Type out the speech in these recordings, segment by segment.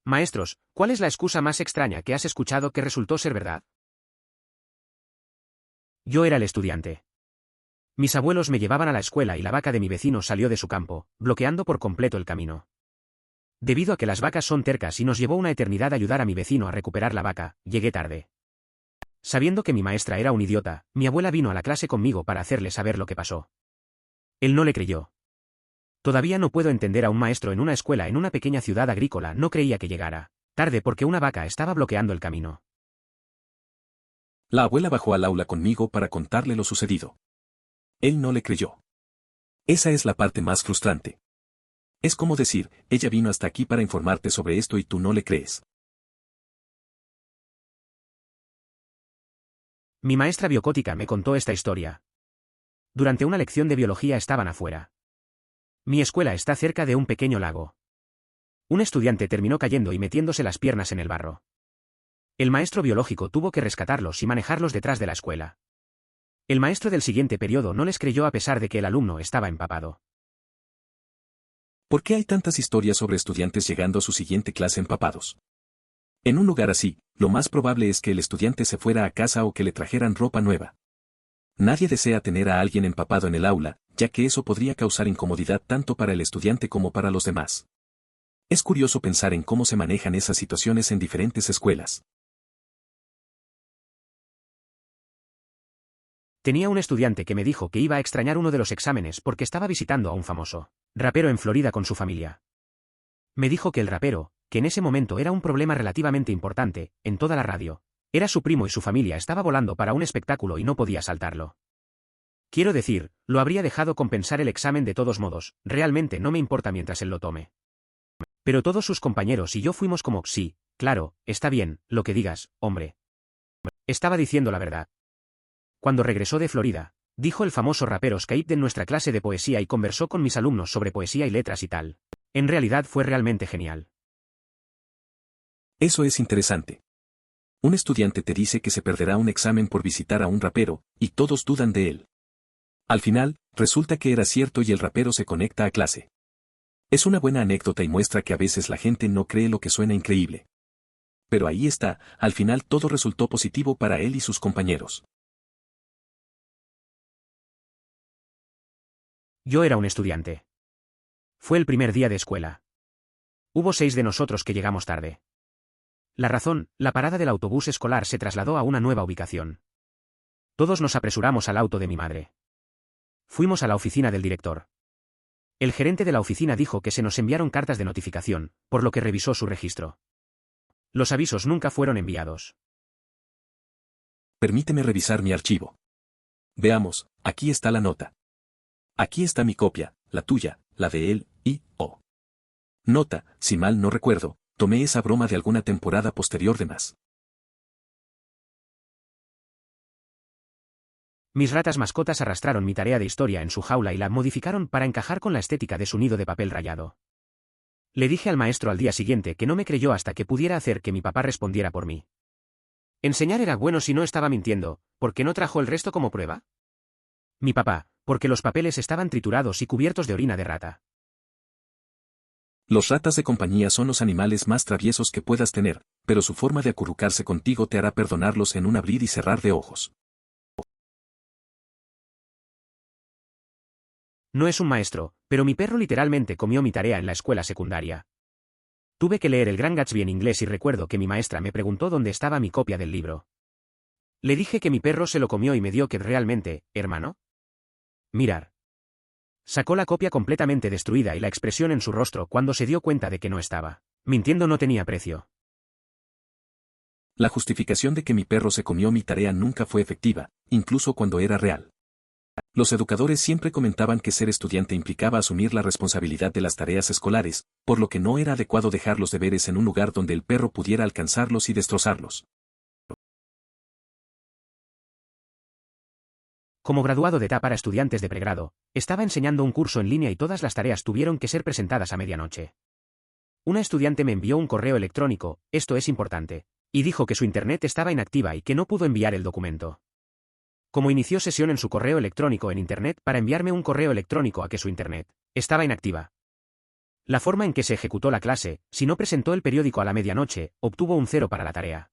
Maestros, ¿cuál es la excusa más extraña que has escuchado que resultó ser verdad? Yo era el estudiante. Mis abuelos me llevaban a la escuela y la vaca de mi vecino salió de su campo, bloqueando por completo el camino. Debido a que las vacas son tercas y nos llevó una eternidad ayudar a mi vecino a recuperar la vaca, llegué tarde. Sabiendo que mi maestra era un idiota, mi abuela vino a la clase conmigo para hacerle saber lo que pasó. Él no le creyó. Todavía no puedo entender a un maestro en una escuela en una pequeña ciudad agrícola no creía que llegara tarde porque una vaca estaba bloqueando el camino. La abuela bajó al aula conmigo para contarle lo sucedido. Él no le creyó. Esa es la parte más frustrante. Es como decir, ella vino hasta aquí para informarte sobre esto y tú no le crees. Mi maestra biocótica me contó esta historia. Durante una lección de biología estaban afuera. Mi escuela está cerca de un pequeño lago. Un estudiante terminó cayendo y metiéndose las piernas en el barro. El maestro biológico tuvo que rescatarlos y manejarlos detrás de la escuela. El maestro del siguiente periodo no les creyó a pesar de que el alumno estaba empapado. ¿Por qué hay tantas historias sobre estudiantes llegando a su siguiente clase empapados? En un lugar así, lo más probable es que el estudiante se fuera a casa o que le trajeran ropa nueva. Nadie desea tener a alguien empapado en el aula, ya que eso podría causar incomodidad tanto para el estudiante como para los demás. Es curioso pensar en cómo se manejan esas situaciones en diferentes escuelas. Tenía un estudiante que me dijo que iba a extrañar uno de los exámenes porque estaba visitando a un famoso rapero en Florida con su familia. Me dijo que el rapero, que en ese momento era un problema relativamente importante, en toda la radio, era su primo y su familia estaba volando para un espectáculo y no podía saltarlo. Quiero decir, lo habría dejado compensar el examen de todos modos, realmente no me importa mientras él lo tome. Pero todos sus compañeros y yo fuimos como, sí, claro, está bien, lo que digas, hombre. Estaba diciendo la verdad. Cuando regresó de Florida, dijo el famoso rapero Skype de nuestra clase de poesía y conversó con mis alumnos sobre poesía y letras y tal. En realidad fue realmente genial. Eso es interesante. Un estudiante te dice que se perderá un examen por visitar a un rapero, y todos dudan de él. Al final, resulta que era cierto y el rapero se conecta a clase. Es una buena anécdota y muestra que a veces la gente no cree lo que suena increíble. Pero ahí está, al final todo resultó positivo para él y sus compañeros. Yo era un estudiante. Fue el primer día de escuela. Hubo 6 de nosotros que llegamos tarde. La razón, la parada del autobús escolar se trasladó a una nueva ubicación. Todos nos apresuramos al auto de mi madre. Fuimos a la oficina del director. El gerente de la oficina dijo que se nos enviaron cartas de notificación, por lo que revisó su registro. Los avisos nunca fueron enviados. Permíteme revisar mi archivo. Veamos, aquí está la nota. Aquí está mi copia, la tuya, la de él, y, oh. Nota, si mal no recuerdo, tomé esa broma de alguna temporada posterior de más. Mis ratas mascotas arrastraron mi tarea de historia en su jaula y la modificaron para encajar con la estética de su nido de papel rayado. Le dije al maestro al día siguiente que no me creyó hasta que pudiera hacer que mi papá respondiera por mí. Enseñar era bueno si no estaba mintiendo, ¿por qué no trajo el resto como prueba? Mi papá, porque los papeles estaban triturados y cubiertos de orina de rata. Los ratas de compañía son los animales más traviesos que puedas tener, pero su forma de acurrucarse contigo te hará perdonarlos en un abrir y cerrar de ojos. No es un maestro, pero mi perro literalmente comió mi tarea en la escuela secundaria. Tuve que leer El Gran Gatsby en inglés y recuerdo que mi maestra me preguntó dónde estaba mi copia del libro. Le dije que mi perro se lo comió y me dio que realmente, hermano. Mirar. Sacó la copia completamente destruida y la expresión en su rostro cuando se dio cuenta de que no estaba mintiendo no tenía precio. La justificación de que mi perro se comió mi tarea nunca fue efectiva, incluso cuando era real. Los educadores siempre comentaban que ser estudiante implicaba asumir la responsabilidad de las tareas escolares, por lo que no era adecuado dejar los deberes en un lugar donde el perro pudiera alcanzarlos y destrozarlos. Como graduado de TA para estudiantes de pregrado, estaba enseñando un curso en línea y todas las tareas tuvieron que ser presentadas a medianoche. Una estudiante me envió un correo electrónico, esto es importante, y dijo que su internet estaba inactiva y que no pudo enviar el documento. Como inició sesión en su correo electrónico en internet para enviarme un correo electrónico a que su internet estaba inactiva. La forma en que se ejecutó la clase, si no presentó el periódico a la medianoche, obtuvo un 0 para la tarea.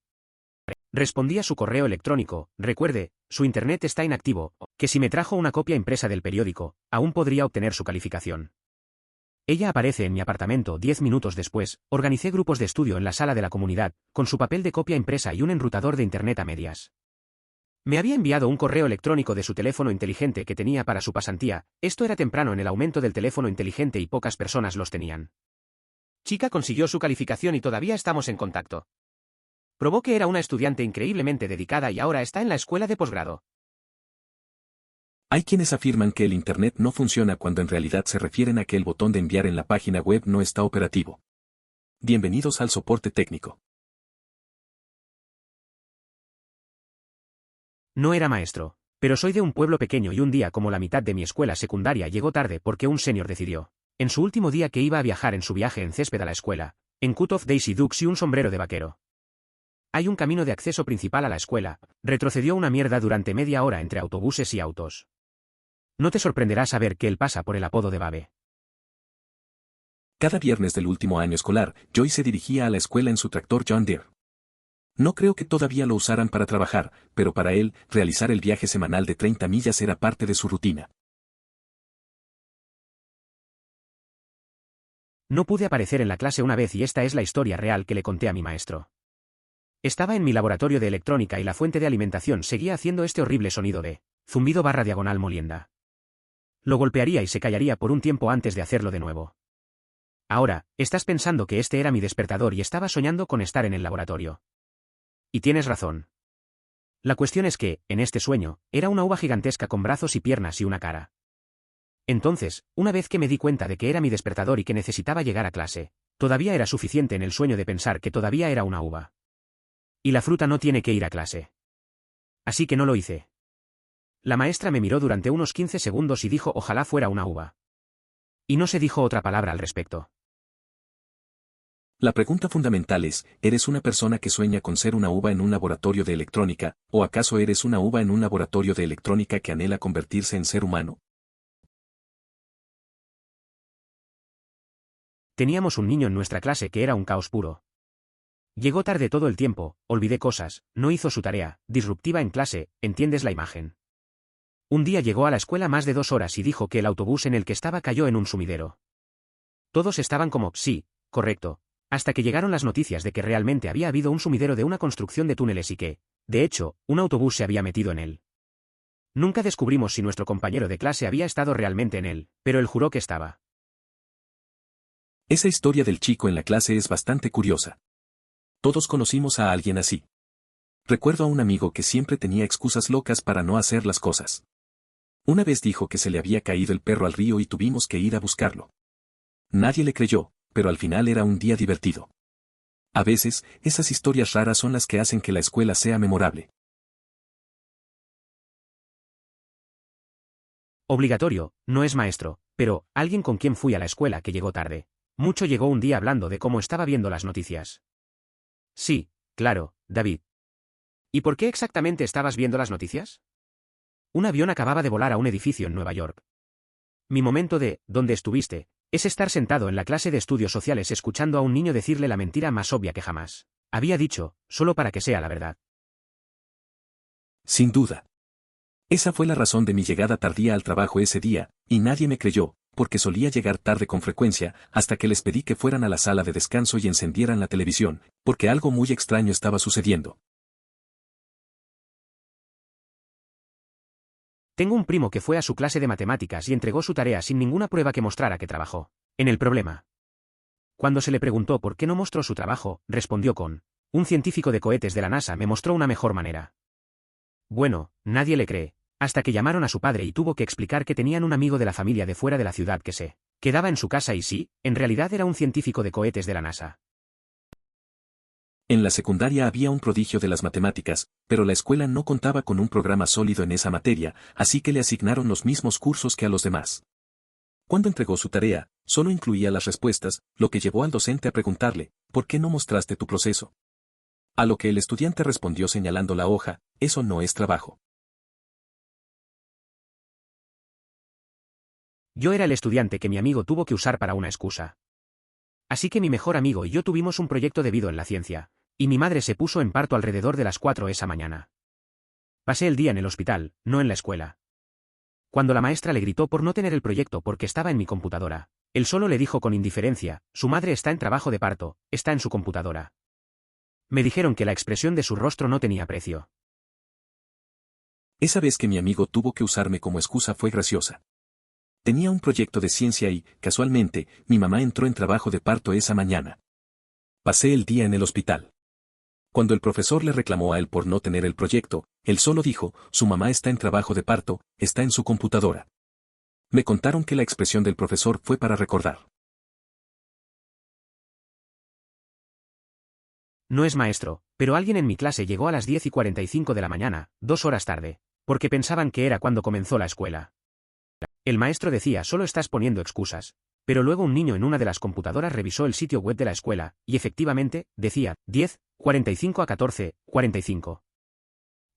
Respondí a su correo electrónico, recuerde, su internet está inactivo, que si me trajo una copia impresa del periódico, aún podría obtener su calificación. Ella aparece en mi apartamento 10 minutos después, organicé grupos de estudio en la sala de la comunidad, con su papel de copia impresa y un enrutador de internet a medias. Me había enviado un correo electrónico de su teléfono inteligente que tenía para su pasantía, esto era temprano en el aumento del teléfono inteligente y pocas personas los tenían. Chica consiguió su calificación y todavía estamos en contacto. Probó que era una estudiante increíblemente dedicada y ahora está en la escuela de posgrado. Hay quienes afirman que el Internet no funciona cuando en realidad se refieren a que el botón de enviar en la página web no está operativo. Bienvenidos al soporte técnico. No era maestro, pero soy de un pueblo pequeño y un día como la mitad de mi escuela secundaria llegó tarde porque un senior decidió, en su último día que iba a viajar en su viaje en césped a la escuela, en cut-off Daisy Dukes y un sombrero de vaquero. Hay un camino de acceso principal a la escuela, retrocedió una mierda durante media hora entre autobuses y autos. No te sorprenderá saber que él pasa por el apodo de Babe. Cada viernes del último año escolar, Joy se dirigía a la escuela en su tractor John Deere. No creo que todavía lo usaran para trabajar, pero para él, realizar el viaje semanal de 30 millas era parte de su rutina. No pude aparecer en la clase una vez y esta es la historia real que le conté a mi maestro. Estaba en mi laboratorio de electrónica y la fuente de alimentación seguía haciendo este horrible sonido de zumbido / diagonal molienda. Lo golpearía y se callaría por un tiempo antes de hacerlo de nuevo. Ahora, estás pensando que este era mi despertador y estaba soñando con estar en el laboratorio. Y tienes razón. La cuestión es que, en este sueño, era una uva gigantesca con brazos y piernas y una cara. Entonces, una vez que me di cuenta de que era mi despertador y que necesitaba llegar a clase, todavía era suficiente en el sueño de pensar que todavía era una uva. Y la fruta no tiene que ir a clase. Así que no lo hice. La maestra me miró durante unos 15 segundos y dijo ojalá fuera una uva. Y no se dijo otra palabra al respecto. La pregunta fundamental es, ¿eres una persona que sueña con ser una uva en un laboratorio de electrónica, o acaso eres una uva en un laboratorio de electrónica que anhela convertirse en ser humano? Teníamos un niño en nuestra clase que era un caos puro. Llegó tarde todo el tiempo, olvidé cosas, no hizo su tarea, disruptiva en clase, ¿entiendes la imagen? Un día llegó a la escuela más de 2 horas y dijo que el autobús en el que estaba cayó en un sumidero. Todos estaban como, sí, correcto, hasta que llegaron las noticias de que realmente había habido un sumidero de una construcción de túneles y que, de hecho, un autobús se había metido en él. Nunca descubrimos si nuestro compañero de clase había estado realmente en él, pero él juró que estaba. Esa historia del chico en la clase es bastante curiosa. Todos conocimos a alguien así. Recuerdo a un amigo que siempre tenía excusas locas para no hacer las cosas. Una vez dijo que se le había caído el perro al río y tuvimos que ir a buscarlo. Nadie le creyó, pero al final era un día divertido. A veces, esas historias raras son las que hacen que la escuela sea memorable. Obligatorio, no es maestro, pero, alguien con quien fui a la escuela que llegó tarde. Mucho llegó un día hablando de cómo estaba viendo las noticias. Sí, claro, David. ¿Y por qué exactamente estabas viendo las noticias? Un avión acababa de volar a un edificio en Nueva York. Mi momento de, ¿dónde estuviste?, es estar sentado en la clase de estudios sociales escuchando a un niño decirle la mentira más obvia que jamás había dicho, solo para que sea la verdad. Sin duda. Esa fue la razón de mi llegada tardía al trabajo ese día, y nadie me creyó, porque solía llegar tarde con frecuencia, hasta que les pedí que fueran a la sala de descanso y encendieran la televisión, porque algo muy extraño estaba sucediendo. Tengo un primo que fue a su clase de matemáticas y entregó su tarea sin ninguna prueba que mostrara que trabajó en el problema. Cuando se le preguntó por qué no mostró su trabajo, respondió con, un científico de cohetes de la NASA me mostró una mejor manera. Bueno, nadie le cree, hasta que llamaron a su padre y tuvo que explicar que tenían un amigo de la familia de fuera de la ciudad que se quedaba en su casa y sí, en realidad era un científico de cohetes de la NASA. En la secundaria había un prodigio de las matemáticas, pero la escuela no contaba con un programa sólido en esa materia, así que le asignaron los mismos cursos que a los demás. Cuando entregó su tarea, solo incluía las respuestas, lo que llevó al docente a preguntarle, ¿por qué no mostraste tu proceso? A lo que el estudiante respondió señalando la hoja, eso no es trabajo. Yo era el estudiante que mi amigo tuvo que usar para una excusa. Así que mi mejor amigo y yo tuvimos un proyecto debido en la ciencia, y mi madre se puso en parto alrededor de las 4 esa mañana. Pasé el día en el hospital, no en la escuela. Cuando la maestra le gritó por no tener el proyecto porque estaba en mi computadora, él solo le dijo con indiferencia, su madre está en trabajo de parto, está en su computadora. Me dijeron que la expresión de su rostro no tenía precio. Esa vez que mi amigo tuvo que usarme como excusa fue graciosa. Tenía un proyecto de ciencia y, casualmente, mi mamá entró en trabajo de parto esa mañana. Pasé el día en el hospital. Cuando el profesor le reclamó a él por no tener el proyecto, él solo dijo, su mamá está en trabajo de parto, está en su computadora. Me contaron que la expresión del profesor fue para recordar. No es maestro, pero alguien en mi clase llegó a las 10:45 de la mañana, 2 horas tarde, porque pensaban que era cuando comenzó la escuela. El maestro decía solo estás poniendo excusas, pero luego un niño en una de las computadoras revisó el sitio web de la escuela, y efectivamente, decía, 10:45 a 14:45.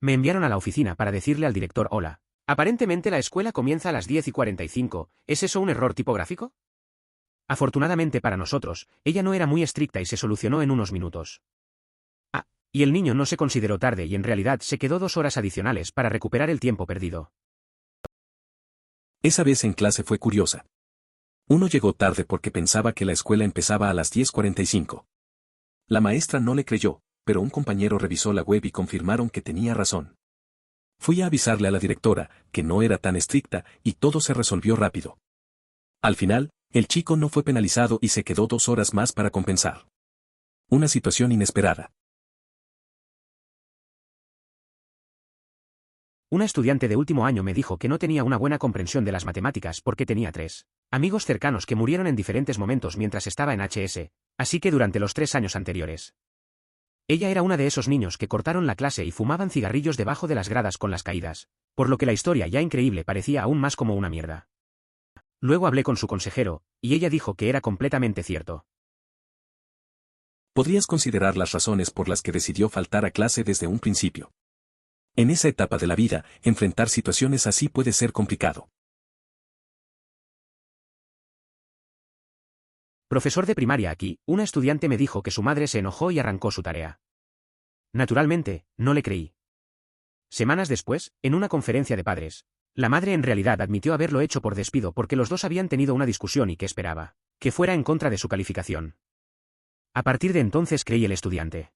Me enviaron a la oficina para decirle al director hola. Aparentemente la escuela comienza a las 10:45, ¿es eso un error tipográfico? Afortunadamente para nosotros, ella no era muy estricta y se solucionó en unos minutos. Ah, y el niño no se consideró tarde y en realidad se quedó 2 horas adicionales para recuperar el tiempo perdido. Esa vez en clase fue curiosa. Uno llegó tarde porque pensaba que la escuela empezaba a las 10:45. La maestra no le creyó, pero un compañero revisó la web y confirmaron que tenía razón. Fui a avisarle a la directora, que no era tan estricta, y todo se resolvió rápido. Al final, el chico no fue penalizado y se quedó 2 horas más para compensar. Una situación inesperada. Una estudiante de último año me dijo que no tenía una buena comprensión de las matemáticas porque tenía 3 amigos cercanos que murieron en diferentes momentos mientras estaba en HS, así que durante los 3 años anteriores. Ella era una de esos niños que cortaron la clase y fumaban cigarrillos debajo de las gradas con las caídas, por lo que la historia ya increíble parecía aún más como una mierda. Luego hablé con su consejero, y ella dijo que era completamente cierto. Podrías considerar las razones por las que decidió faltar a clase desde un principio. En esa etapa de la vida, enfrentar situaciones así puede ser complicado. Profesor de primaria aquí, una estudiante me dijo que su madre se enojó y arrancó su tarea. Naturalmente, no le creí. Semanas después, en una conferencia de padres, la madre en realidad admitió haberlo hecho por despido porque los dos habían tenido una discusión y que esperaba que fuera en contra de su calificación. A partir de entonces creí el estudiante.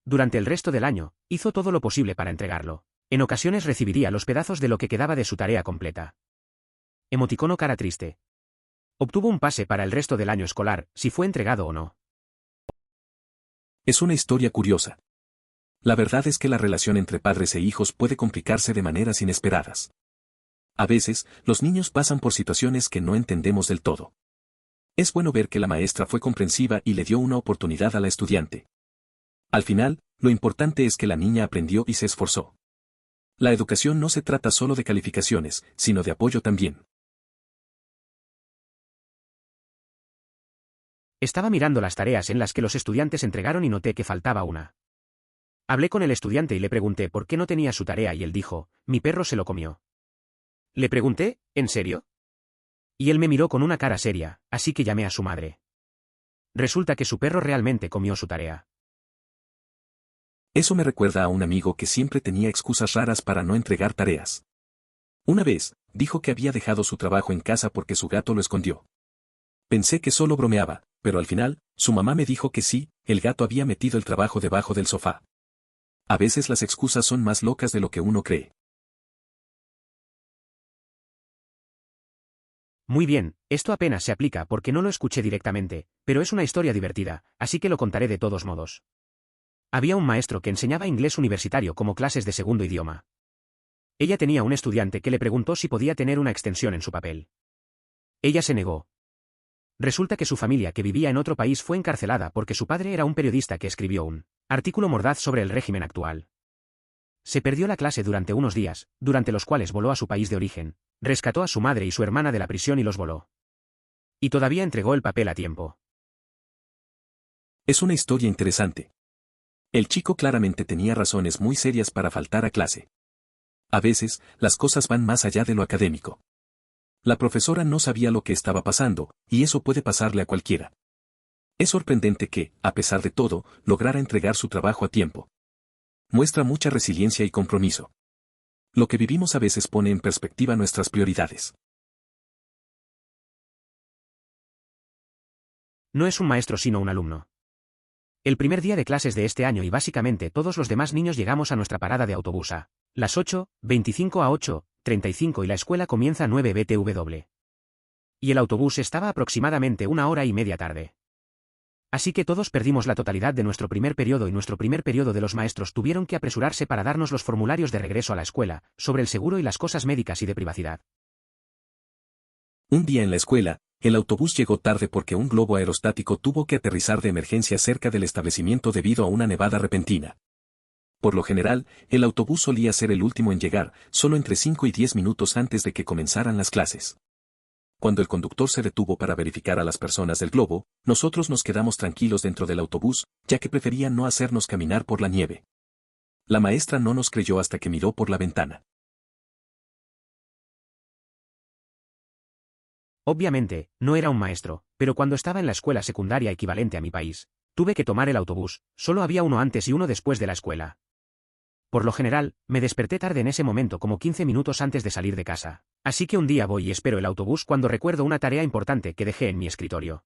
Durante el resto del año, hizo todo lo posible para entregarlo. En ocasiones recibiría los pedazos de lo que quedaba de su tarea completa. Emoticono cara triste. Obtuvo un pase para el resto del año escolar, si fue entregado o no. Es una historia curiosa. La verdad es que la relación entre padres e hijos puede complicarse de maneras inesperadas. A veces, los niños pasan por situaciones que no entendemos del todo. Es bueno ver que la maestra fue comprensiva y le dio una oportunidad a la estudiante. Al final, lo importante es que la niña aprendió y se esforzó. La educación no se trata solo de calificaciones, sino de apoyo también. Estaba mirando las tareas en las que los estudiantes entregaron y noté que faltaba una. Hablé con el estudiante y le pregunté por qué no tenía su tarea y él dijo, mi perro se lo comió. Le pregunté, ¿en serio? Y él me miró con una cara seria, así que llamé a su madre. Resulta que su perro realmente comió su tarea. Eso me recuerda a un amigo que siempre tenía excusas raras para no entregar tareas. Una vez, dijo que había dejado su trabajo en casa porque su gato lo escondió. Pensé que solo bromeaba, pero al final, su mamá me dijo que sí, el gato había metido el trabajo debajo del sofá. A veces las excusas son más locas de lo que uno cree. Muy bien, esto apenas se aplica porque no lo escuché directamente, pero es una historia divertida, así que lo contaré de todos modos. Había un maestro que enseñaba inglés universitario como clases de segundo idioma. Ella tenía un estudiante que le preguntó si podía tener una extensión en su papel. Ella se negó. Resulta que su familia que vivía en otro país fue encarcelada porque su padre era un periodista que escribió un artículo mordaz sobre el régimen actual. Se perdió la clase durante unos días, durante los cuales voló a su país de origen, rescató a su madre y su hermana de la prisión y los voló. Y todavía entregó el papel a tiempo. Es una historia interesante. El chico claramente tenía razones muy serias para faltar a clase. A veces, las cosas van más allá de lo académico. La profesora no sabía lo que estaba pasando, y eso puede pasarle a cualquiera. Es sorprendente que, a pesar de todo, lograra entregar su trabajo a tiempo. Muestra mucha resiliencia y compromiso. Lo que vivimos a veces pone en perspectiva nuestras prioridades. No es un maestro sino un alumno. El primer día de clases de este año y básicamente todos los demás niños llegamos a nuestra parada de autobús a las 8:25 a 8:35 y la escuela comienza a 9 BTW. Y el autobús estaba aproximadamente 1 hora y media tarde. Así que todos perdimos la totalidad de nuestro primer periodo y nuestro primer periodo de los maestros tuvieron que apresurarse para darnos los formularios de regreso a la escuela, sobre el seguro y las cosas médicas y de privacidad. Un día en la escuela, el autobús llegó tarde porque un globo aerostático tuvo que aterrizar de emergencia cerca del establecimiento debido a una nevada repentina. Por lo general, el autobús solía ser el último en llegar, solo entre 5 y 10 minutos antes de que comenzaran las clases. Cuando el conductor se detuvo para verificar a las personas del globo, nosotros nos quedamos tranquilos dentro del autobús, ya que preferían no hacernos caminar por la nieve. La maestra no nos creyó hasta que miró por la ventana. Obviamente, no era un maestro, pero cuando estaba en la escuela secundaria equivalente a mi país, tuve que tomar el autobús, solo había uno antes y uno después de la escuela. Por lo general, me desperté tarde en ese momento como 15 minutos antes de salir de casa. Así que un día voy y espero el autobús cuando recuerdo una tarea importante que dejé en mi escritorio.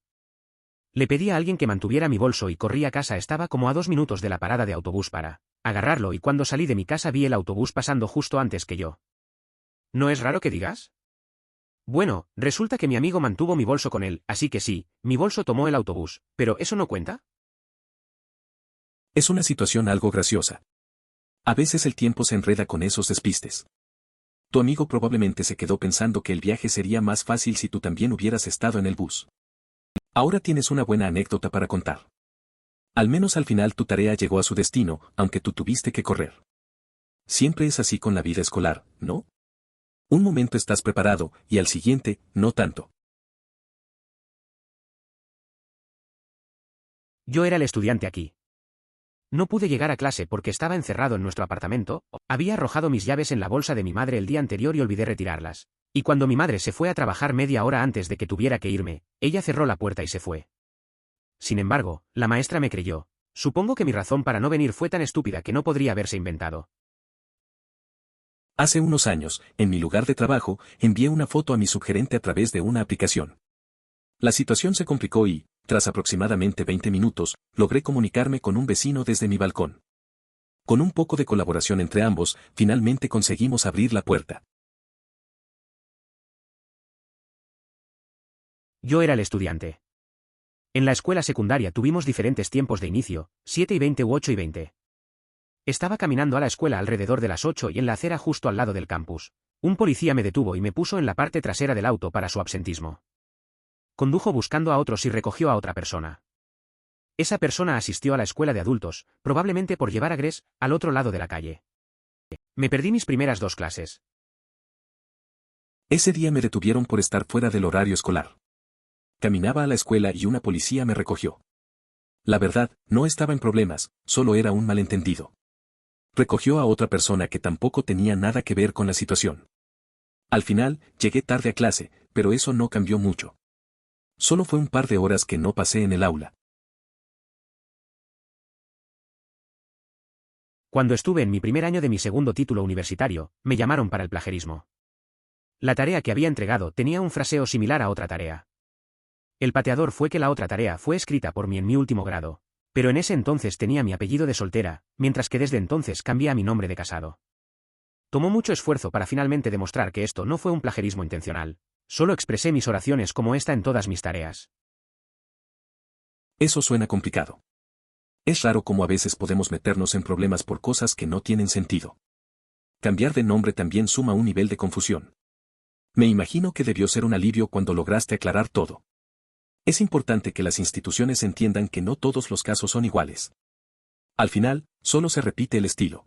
Le pedí a alguien que mantuviera mi bolso y corrí a casa, estaba como a 2 minutos de la parada de autobús para agarrarlo y cuando salí de mi casa vi el autobús pasando justo antes que yo. ¿No es raro que digas? Bueno, resulta que mi amigo mantuvo mi bolso con él, así que sí, mi bolso tomó el autobús, pero ¿eso no cuenta? Es una situación algo graciosa. A veces el tiempo se enreda con esos despistes. Tu amigo probablemente se quedó pensando que el viaje sería más fácil si tú también hubieras estado en el bus. Ahora tienes una buena anécdota para contar. Al menos al final tu tarea llegó a su destino, aunque tú tuviste que correr. Siempre es así con la vida escolar, ¿no? Un momento estás preparado, y al siguiente, no tanto. Yo era el estudiante aquí. No pude llegar a clase porque estaba encerrado en nuestro apartamento, había arrojado mis llaves en la bolsa de mi madre el día anterior y olvidé retirarlas. Y cuando mi madre se fue a trabajar media hora antes de que tuviera que irme, ella cerró la puerta y se fue. Sin embargo, la maestra me creyó. Supongo que mi razón para no venir fue tan estúpida que no podría haberse inventado. Hace unos años, en mi lugar de trabajo, envié una foto a mi subgerente a través de una aplicación. La situación se complicó y, tras aproximadamente 20 minutos, logré comunicarme con un vecino desde mi balcón. Con un poco de colaboración entre ambos, finalmente conseguimos abrir la puerta. Yo era el estudiante. En la escuela secundaria tuvimos diferentes tiempos de inicio, 7:20 u 8:20. Estaba caminando a la escuela alrededor de las 8 y en la acera justo al lado del campus. Un policía me detuvo y me puso en la parte trasera del auto para su absentismo. Condujo buscando a otros y recogió a otra persona. Esa persona asistió a la escuela de adultos, probablemente por llevar a Grace al otro lado de la calle. Me perdí mis primeras 2 clases. Ese día me detuvieron por estar fuera del horario escolar. Caminaba a la escuela y una policía me recogió. La verdad, no estaba en problemas, solo era un malentendido. Recogió a otra persona que tampoco tenía nada que ver con la situación. Al final, llegué tarde a clase, pero eso no cambió mucho. Solo fue un par de horas que no pasé en el aula. Cuando estuve en mi primer año de mi segundo título universitario, me llamaron para el plagiarismo. La tarea que había entregado tenía un fraseo similar a otra tarea. El pateador fue que la otra tarea fue escrita por mí en mi último grado, pero en ese entonces tenía mi apellido de soltera, mientras que desde entonces cambié a mi nombre de casado. Tomó mucho esfuerzo para finalmente demostrar que esto no fue un plagiarismo intencional. Solo expresé mis oraciones como esta en todas mis tareas. Eso suena complicado. Es raro cómo a veces podemos meternos en problemas por cosas que no tienen sentido. Cambiar de nombre también suma un nivel de confusión. Me imagino que debió ser un alivio cuando lograste aclarar todo. Es importante que las instituciones entiendan que no todos los casos son iguales. Al final, solo se repite el estilo.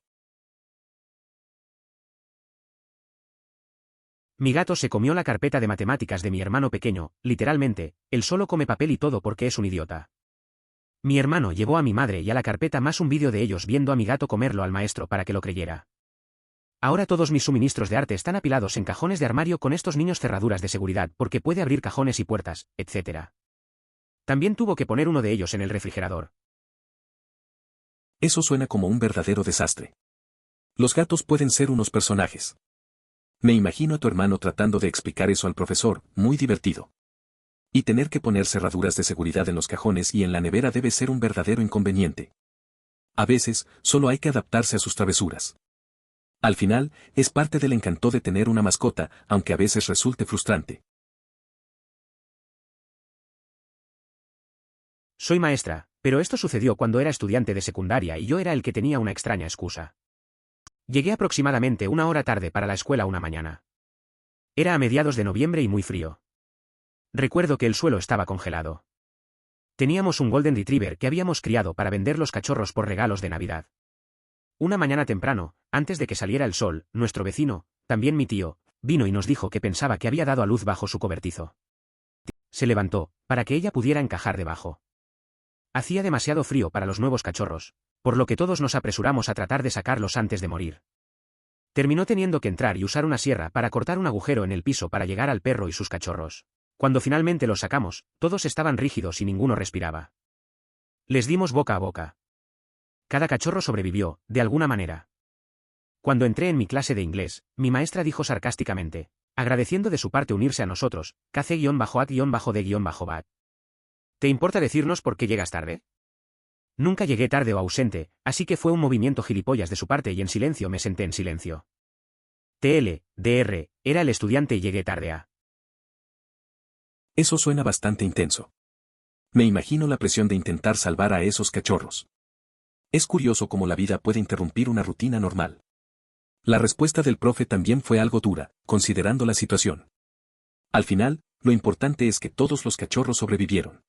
Mi gato se comió la carpeta de matemáticas de mi hermano pequeño, literalmente, él solo come papel y todo porque es un idiota. Mi hermano llevó a mi madre y a la carpeta más un vídeo de ellos viendo a mi gato comerlo al maestro para que lo creyera. Ahora todos mis suministros de arte están apilados en cajones de armario con estos niños cerraduras de seguridad porque puede abrir cajones y puertas, etc. También tuvo que poner uno de ellos en el refrigerador. Eso suena como un verdadero desastre. Los gatos pueden ser unos personajes. Me imagino a tu hermano tratando de explicar eso al profesor, muy divertido. Y tener que poner cerraduras de seguridad en los cajones y en la nevera debe ser un verdadero inconveniente. A veces, solo hay que adaptarse a sus travesuras. Al final, es parte del encanto de tener una mascota, aunque a veces resulte frustrante. Soy maestra, pero esto sucedió cuando era estudiante de secundaria y yo era el que tenía una extraña excusa. Llegué aproximadamente una hora tarde para la escuela una mañana. Era a mediados de noviembre y muy frío. Recuerdo que el suelo estaba congelado. Teníamos un Golden Retriever que habíamos criado para vender los cachorros por regalos de Navidad. Una mañana temprano, antes de que saliera el sol, nuestro vecino, también mi tío, vino y nos dijo que pensaba que había dado a luz bajo su cobertizo. Se levantó, para que ella pudiera encajar debajo. Hacía demasiado frío para los nuevos cachorros, por lo que todos nos apresuramos a tratar de sacarlos antes de morir. Terminó teniendo que entrar y usar una sierra para cortar un agujero en el piso para llegar al perro y sus cachorros. Cuando finalmente los sacamos, todos estaban rígidos y ninguno respiraba. Les dimos boca a boca. Cada cachorro sobrevivió, de alguna manera. Cuando entré en mi clase de inglés, mi maestra dijo sarcásticamente, agradeciendo de su parte unirse a nosotros, KC-AD-D-BAT. ¿Te importa decirnos por qué llegas tarde? Nunca llegué tarde o ausente, así que fue un movimiento gilipollas de su parte y en silencio me senté en silencio. Era el estudiante y llegué tarde a. Eso suena bastante intenso. Me imagino la presión de intentar salvar a esos cachorros. Es curioso cómo la vida puede interrumpir una rutina normal. La respuesta del profe también fue algo dura, considerando la situación. Al final, lo importante es que todos los cachorros sobrevivieron.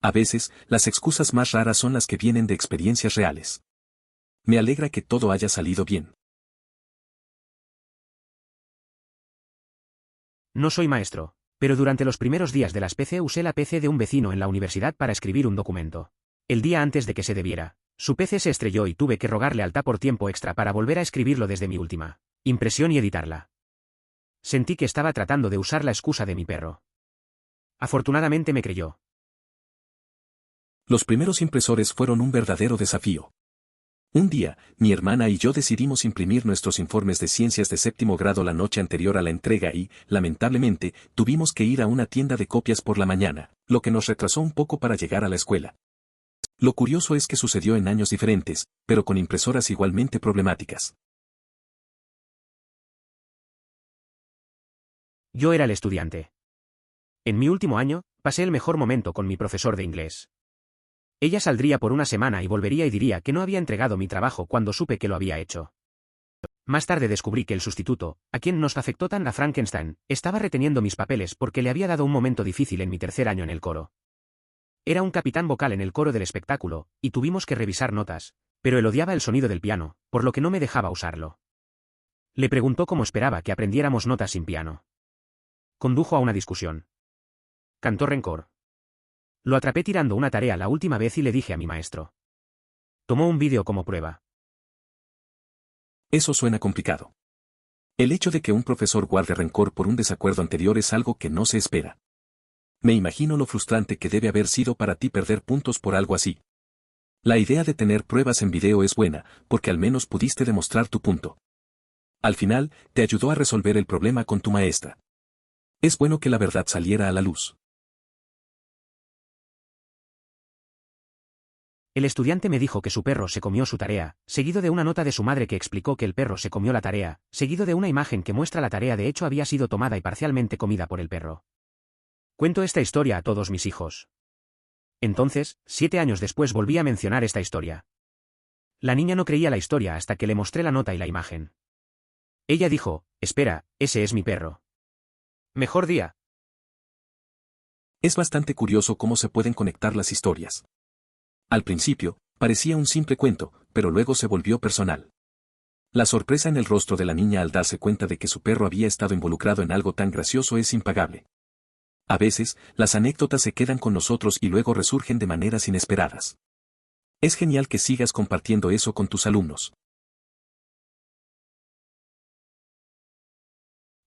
A veces, las excusas más raras son las que vienen de experiencias reales. Me alegra que todo haya salido bien. No soy maestro, pero durante los primeros días de las PC usé la PC de un vecino en la universidad para escribir un documento. El día antes de que se debiera, su PC se estrelló y tuve que rogarle alta por tiempo extra para volver a escribirlo desde mi última impresión y editarla. Sentí que estaba tratando de usar la excusa de mi perro. Afortunadamente me creyó. Los primeros impresores fueron un verdadero desafío. Un día, mi hermana y yo decidimos imprimir nuestros informes de ciencias de séptimo grado la noche anterior a la entrega y, lamentablemente, tuvimos que ir a una tienda de copias por la mañana, lo que nos retrasó un poco para llegar a la escuela. Lo curioso es que sucedió en años diferentes, pero con impresoras igualmente problemáticas. Yo era el estudiante. En mi último año, pasé el mejor momento con mi profesor de inglés. Ella saldría por una semana y volvería y diría que no había entregado mi trabajo cuando supe que lo había hecho. Más tarde descubrí que el sustituto, a quien nos afectó tan a Frankenstein, estaba reteniendo mis papeles porque le había dado un momento difícil en mi tercer año en el coro. Era un capitán vocal en el coro del espectáculo, y tuvimos que revisar notas, pero él odiaba el sonido del piano, por lo que no me dejaba usarlo. Le preguntó cómo esperaba que aprendiéramos notas sin piano. Condujo a una discusión. Cantó rencor. Lo atrapé tirando una tarea la última vez y le dije a mi maestro. Tomó un vídeo como prueba. Eso suena complicado. El hecho de que un profesor guarde rencor por un desacuerdo anterior es algo que no se espera. Me imagino lo frustrante que debe haber sido para ti perder puntos por algo así. La idea de tener pruebas en video es buena, porque al menos pudiste demostrar tu punto. Al final, te ayudó a resolver el problema con tu maestra. Es bueno que la verdad saliera a la luz. El estudiante me dijo que su perro se comió su tarea, seguido de una nota de su madre que explicó que el perro se comió la tarea, seguido de una imagen que muestra la tarea de hecho había sido tomada y parcialmente comida por el perro. Cuento esta historia a todos mis hijos. Entonces, 7 años después volví a mencionar esta historia. La niña no creía la historia hasta que le mostré la nota y la imagen. Ella dijo, espera, ese es mi perro. Mejor día. Es bastante curioso cómo se pueden conectar las historias. Al principio, parecía un simple cuento, pero luego se volvió personal. La sorpresa en el rostro de la niña al darse cuenta de que su perro había estado involucrado en algo tan gracioso es impagable. A veces, las anécdotas se quedan con nosotros y luego resurgen de maneras inesperadas. Es genial que sigas compartiendo eso con tus alumnos.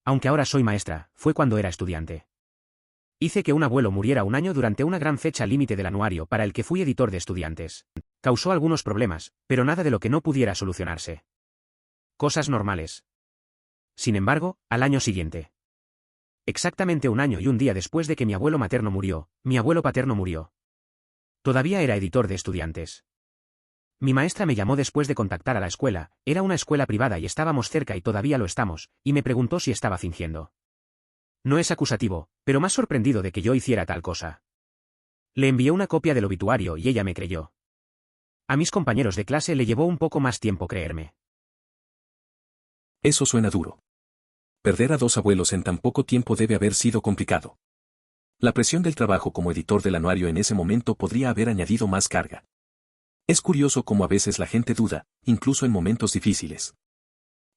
Aunque ahora soy maestra, fue cuando era estudiante. Hice que un abuelo muriera un año durante una gran fecha límite del anuario para el que fui editor de estudiantes. Causó algunos problemas, pero nada de lo que no pudiera solucionarse. Cosas normales. Sin embargo, al año siguiente. Exactamente un año y un día después de que mi abuelo materno murió, mi abuelo paterno murió. Todavía era editor de estudiantes. Mi maestra me llamó después de contactar a la escuela, era una escuela privada y estábamos cerca y todavía lo estamos, y me preguntó si estaba fingiendo. No es acusativo, pero más sorprendido de que yo hiciera tal cosa. Le envié una copia del obituario y ella me creyó. A mis compañeros de clase le llevó un poco más tiempo creerme. Eso suena duro. Perder a 2 abuelos en tan poco tiempo debe haber sido complicado. La presión del trabajo como editor del anuario en ese momento podría haber añadido más carga. Es curioso cómo a veces la gente duda, incluso en momentos difíciles.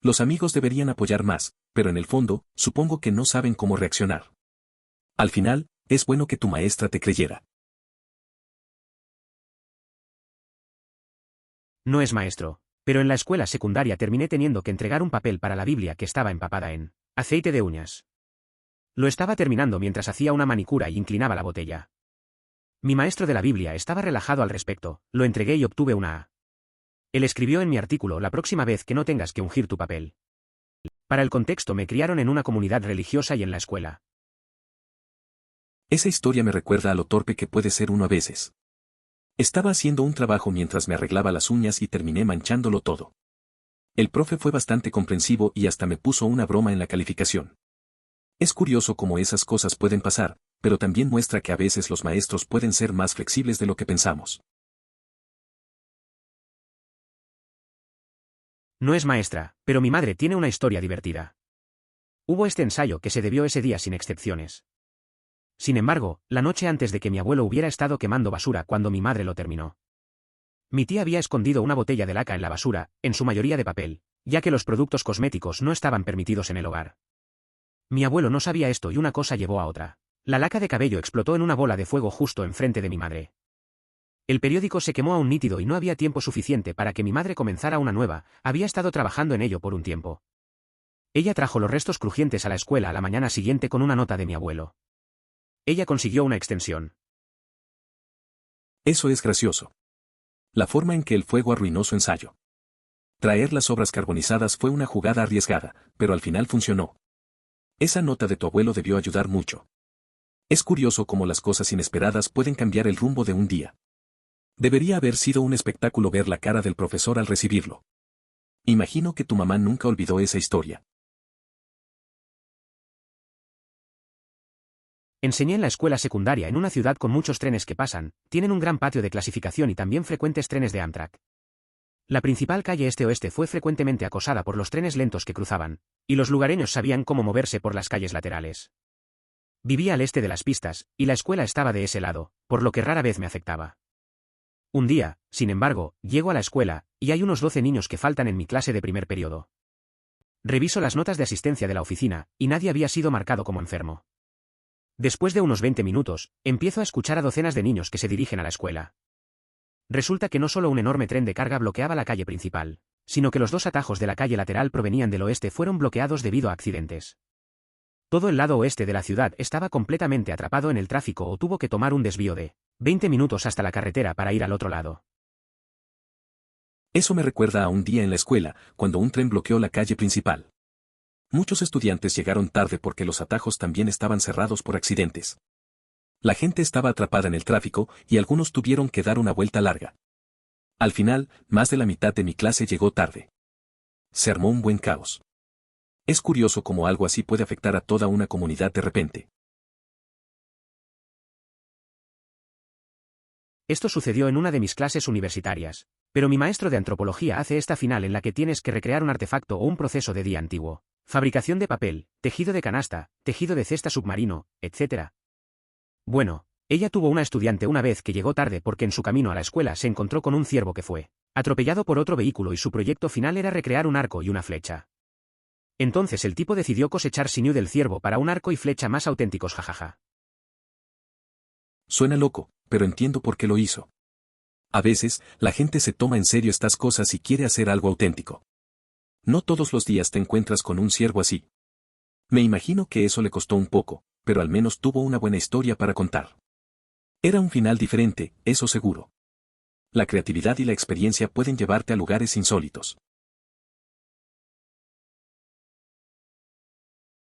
Los amigos deberían apoyar más, pero en el fondo, supongo que no saben cómo reaccionar. Al final, es bueno que tu maestra te creyera. No es maestro, pero en la escuela secundaria terminé teniendo que entregar un papel para la Biblia que estaba empapada en aceite de uñas. Lo estaba terminando mientras hacía una manicura y inclinaba la botella. Mi maestro de la Biblia estaba relajado al respecto, lo entregué y obtuve una A. Él escribió en mi artículo: la próxima vez que no tengas que ungir tu papel. Para el contexto, me criaron en una comunidad religiosa y en la escuela. Esa historia me recuerda a lo torpe que puede ser uno a veces. Estaba haciendo un trabajo mientras me arreglaba las uñas y terminé manchándolo todo. El profe fue bastante comprensivo y hasta me puso una broma en la calificación. Es curioso cómo esas cosas pueden pasar, pero también muestra que a veces los maestros pueden ser más flexibles de lo que pensamos. No es maestra, pero mi madre tiene una historia divertida. Hubo este ensayo que se debió ese día sin excepciones. Sin embargo, la noche antes de que mi abuelo hubiera estado quemando basura cuando mi madre lo terminó. Mi tía había escondido una botella de laca en la basura, en su mayoría de papel, ya que los productos cosméticos no estaban permitidos en el hogar. Mi abuelo no sabía esto y una cosa llevó a otra. La laca de cabello explotó en una bola de fuego justo enfrente de mi madre. El periódico se quemó a un nítido y no había tiempo suficiente para que mi madre comenzara una nueva, había estado trabajando en ello por un tiempo. Ella trajo los restos crujientes a la escuela a la mañana siguiente con una nota de mi abuelo. Ella consiguió una extensión. Eso es gracioso. La forma en que el fuego arruinó su ensayo. Traer las obras carbonizadas fue una jugada arriesgada, pero al final funcionó. Esa nota de tu abuelo debió ayudar mucho. Es curioso cómo las cosas inesperadas pueden cambiar el rumbo de un día. Debería haber sido un espectáculo ver la cara del profesor al recibirlo. Imagino que tu mamá nunca olvidó esa historia. Enseñé en la escuela secundaria en una ciudad con muchos trenes que pasan, tienen un gran patio de clasificación y también frecuentes trenes de Amtrak. La principal calle este-oeste fue frecuentemente acosada por los trenes lentos que cruzaban, y los lugareños sabían cómo moverse por las calles laterales. Vivía al este de las pistas, y la escuela estaba de ese lado, por lo que rara vez me afectaba. Un día, sin embargo, llego a la escuela, y hay unos 12 niños que faltan en mi clase de primer periodo. Reviso las notas de asistencia de la oficina, y nadie había sido marcado como enfermo. Después de unos 20 minutos, empiezo a escuchar a docenas de niños que se dirigen a la escuela. Resulta que no solo un enorme tren de carga bloqueaba la calle principal, sino que los 2 atajos de la calle lateral provenían del oeste fueron bloqueados debido a accidentes. Todo el lado oeste de la ciudad estaba completamente atrapado en el tráfico o tuvo que tomar un desvío de 20 minutos hasta la carretera para ir al otro lado. Eso me recuerda a un día en la escuela, cuando un tren bloqueó la calle principal. Muchos estudiantes llegaron tarde porque los atajos también estaban cerrados por accidentes. La gente estaba atrapada en el tráfico y algunos tuvieron que dar una vuelta larga. Al final, más de la mitad de mi clase llegó tarde. Se armó un buen caos. Es curioso cómo algo así puede afectar a toda una comunidad de repente. Esto sucedió en una de mis clases universitarias, pero mi maestro de antropología hace esta final en la que tienes que recrear un artefacto o un proceso de día antiguo. Fabricación de papel, tejido de canasta, tejido de cesta submarino, etc. Bueno, ella tuvo una estudiante una vez que llegó tarde porque en su camino a la escuela se encontró con un ciervo que fue atropellado por otro vehículo y su proyecto final era recrear un arco y una flecha. Entonces el tipo decidió cosechar sinew del ciervo para un arco y flecha más auténticos, jajaja. Suena loco, pero entiendo por qué lo hizo. A veces, la gente se toma en serio estas cosas y quiere hacer algo auténtico. No todos los días te encuentras con un ciervo así. Me imagino que eso le costó un poco, pero al menos tuvo una buena historia para contar. Era un final diferente, eso seguro. La creatividad y la experiencia pueden llevarte a lugares insólitos.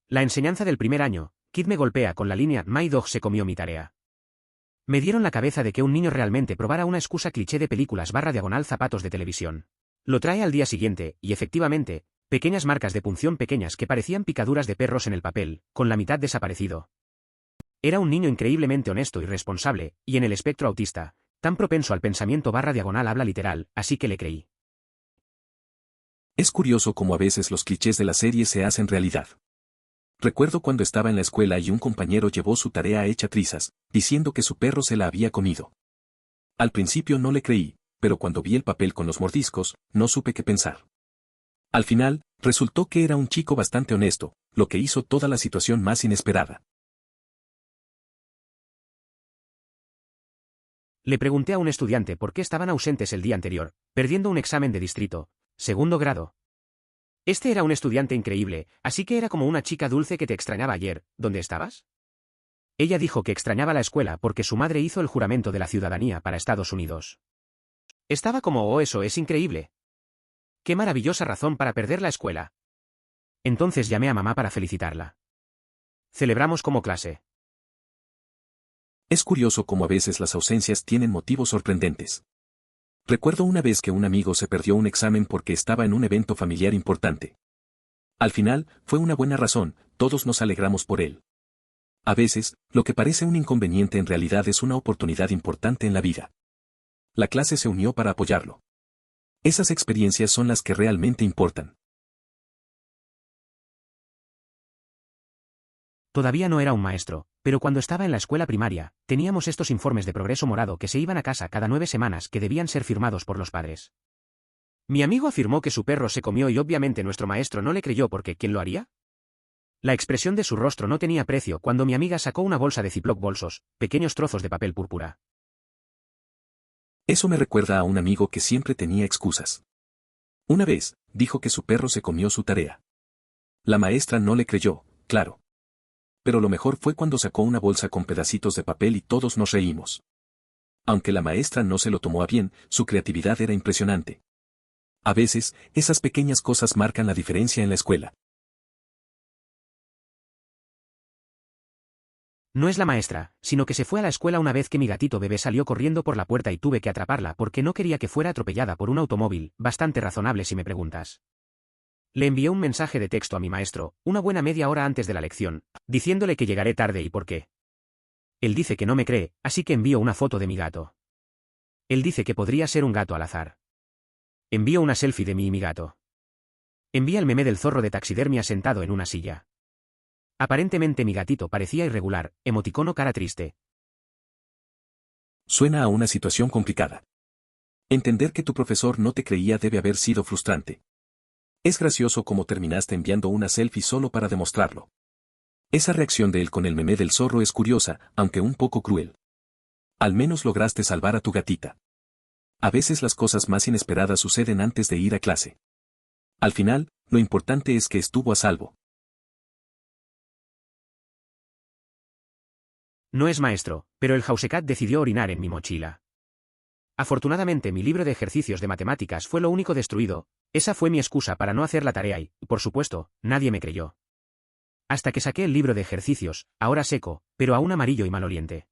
La enseñanza del primer año, Kid me golpea con la línea My dog se comió mi tarea. Me dieron la cabeza de que un niño realmente probara una excusa cliché de películas / zapatos de televisión. Lo trae al día siguiente, y efectivamente, pequeñas marcas de punción pequeñas que parecían picaduras de perros en el papel, con la mitad desaparecido. Era un niño increíblemente honesto y responsable, y en el espectro autista, tan propenso al pensamiento / habla literal, así que le creí. Es curioso cómo a veces los clichés de la serie se hacen realidad. Recuerdo cuando estaba en la escuela y un compañero llevó su tarea hecha trizas, diciendo que su perro se la había comido. Al principio no le creí, pero cuando vi el papel con los mordiscos, no supe qué pensar. Al final, resultó que era un chico bastante honesto, lo que hizo toda la situación más inesperada. Le pregunté a un estudiante por qué estaban ausentes el día anterior, perdiendo un examen de distrito, segundo grado. Este era un estudiante increíble, así que era como una chica dulce que te extrañaba ayer. ¿Dónde estabas? Ella dijo que extrañaba la escuela porque su madre hizo el juramento de la ciudadanía para Estados Unidos. Estaba como, oh, eso es increíble. Qué maravillosa razón para perder la escuela. Entonces llamé a mamá para felicitarla. Celebramos como clase. Es curioso cómo a veces las ausencias tienen motivos sorprendentes. Recuerdo una vez que un amigo se perdió un examen porque estaba en un evento familiar importante. Al final, fue una buena razón, todos nos alegramos por él. A veces, lo que parece un inconveniente en realidad es una oportunidad importante en la vida. La clase se unió para apoyarlo. Esas experiencias son las que realmente importan. Todavía no era un maestro, pero cuando estaba en la escuela primaria, teníamos estos informes de progreso morado que se iban a casa cada 9 semanas que debían ser firmados por los padres. Mi amigo afirmó que su perro se comió y obviamente nuestro maestro no le creyó porque ¿quién lo haría? La expresión de su rostro no tenía precio cuando mi amiga sacó una bolsa de Ziploc bolsos, pequeños trozos de papel púrpura. Eso me recuerda a un amigo que siempre tenía excusas. Una vez, dijo que su perro se comió su tarea. La maestra no le creyó, claro. Pero lo mejor fue cuando sacó una bolsa con pedacitos de papel y todos nos reímos. Aunque la maestra no se lo tomó a bien, su creatividad era impresionante. A veces, esas pequeñas cosas marcan la diferencia en la escuela. No es la maestra, sino que se fue a la escuela una vez que mi gatito bebé salió corriendo por la puerta y tuve que atraparla porque no quería que fuera atropellada por un automóvil, bastante razonable si me preguntas. Le envié un mensaje de texto a mi maestro, una buena media hora antes de la lección, diciéndole que llegaré tarde y por qué. Él dice que no me cree, así que envío una foto de mi gato. Él dice que podría ser un gato al azar. Envío una selfie de mí y mi gato. Envía el meme del zorro de taxidermia sentado en una silla. Aparentemente mi gatito parecía irregular, emoticono cara triste. Suena a una situación complicada. Entender que tu profesor no te creía debe haber sido frustrante. Es gracioso cómo terminaste enviando una selfie solo para demostrarlo. Esa reacción de él con el meme del zorro es curiosa, aunque un poco cruel. Al menos lograste salvar a tu gatita. A veces las cosas más inesperadas suceden antes de ir a clase. Al final, lo importante es que estuvo a salvo. No es maestro, pero el Hausecat decidió orinar en mi mochila. Afortunadamente mi libro de ejercicios de matemáticas fue lo único destruido, esa fue mi excusa para no hacer la tarea y, por supuesto, nadie me creyó. Hasta que saqué el libro de ejercicios, ahora seco, pero aún amarillo y maloliente.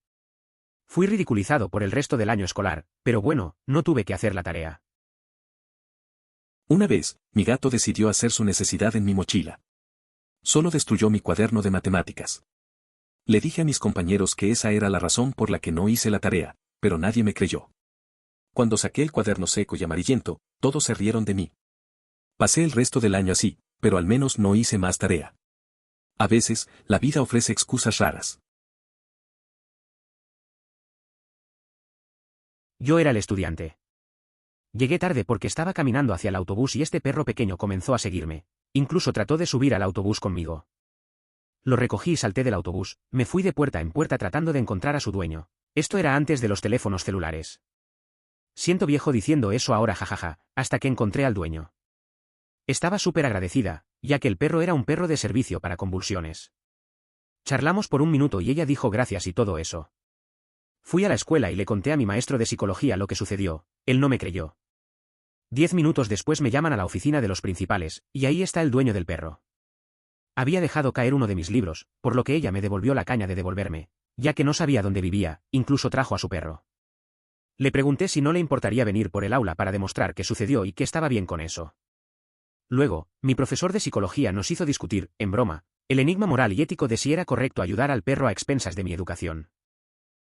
Fui ridiculizado por el resto del año escolar, pero bueno, no tuve que hacer la tarea. Una vez, mi gato decidió hacer su necesidad en mi mochila. Solo destruyó mi cuaderno de matemáticas. Le dije a mis compañeros que esa era la razón por la que no hice la tarea, pero nadie me creyó. Cuando saqué el cuaderno seco y amarillento, todos se rieron de mí. Pasé el resto del año así, pero al menos no hice más tarea. A veces, la vida ofrece excusas raras. Yo era el estudiante. Llegué tarde porque estaba caminando hacia el autobús y este perro pequeño comenzó a seguirme. Incluso trató de subir al autobús conmigo. Lo recogí y salté del autobús, me fui de puerta en puerta tratando de encontrar a su dueño. Esto era antes de los teléfonos celulares. Siento viejo diciendo eso ahora jajaja, hasta que encontré al dueño. Estaba súper agradecida, ya que el perro era un perro de servicio para convulsiones. Charlamos por un minuto y ella dijo gracias y todo eso. Fui a la escuela y le conté a mi maestro de psicología lo que sucedió, él no me creyó. 10 minutos después me llaman a la oficina de los principales, y ahí está el dueño del perro. Había dejado caer uno de mis libros, por lo que ella me devolvió la caña de devolverme, ya que no sabía dónde vivía, incluso trajo a su perro. Le pregunté si no le importaría venir por el aula para demostrar qué sucedió y que estaba bien con eso. Luego, mi profesor de psicología nos hizo discutir, en broma, el enigma moral y ético de si era correcto ayudar al perro a expensas de mi educación.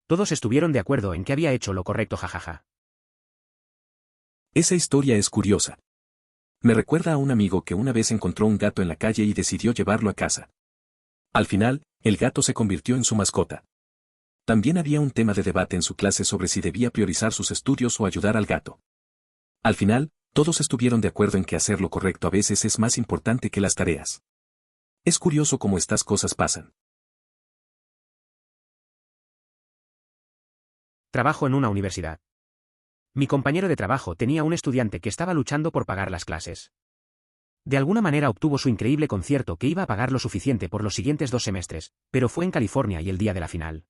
Todos estuvieron de acuerdo en que había hecho lo correcto, jajaja. Esa historia es curiosa. Me recuerda a un amigo que una vez encontró un gato en la calle y decidió llevarlo a casa. Al final, el gato se convirtió en su mascota. También había un tema de debate en su clase sobre si debía priorizar sus estudios o ayudar al gato. Al final, todos estuvieron de acuerdo en que hacer lo correcto a veces es más importante que las tareas. Es curioso cómo estas cosas pasan. Trabajo en una universidad. Mi compañero de trabajo tenía un estudiante que estaba luchando por pagar las clases. De alguna manera obtuvo su increíble concierto que iba a pagar lo suficiente por los siguientes 2 semestres, pero fue en California y el día de la final.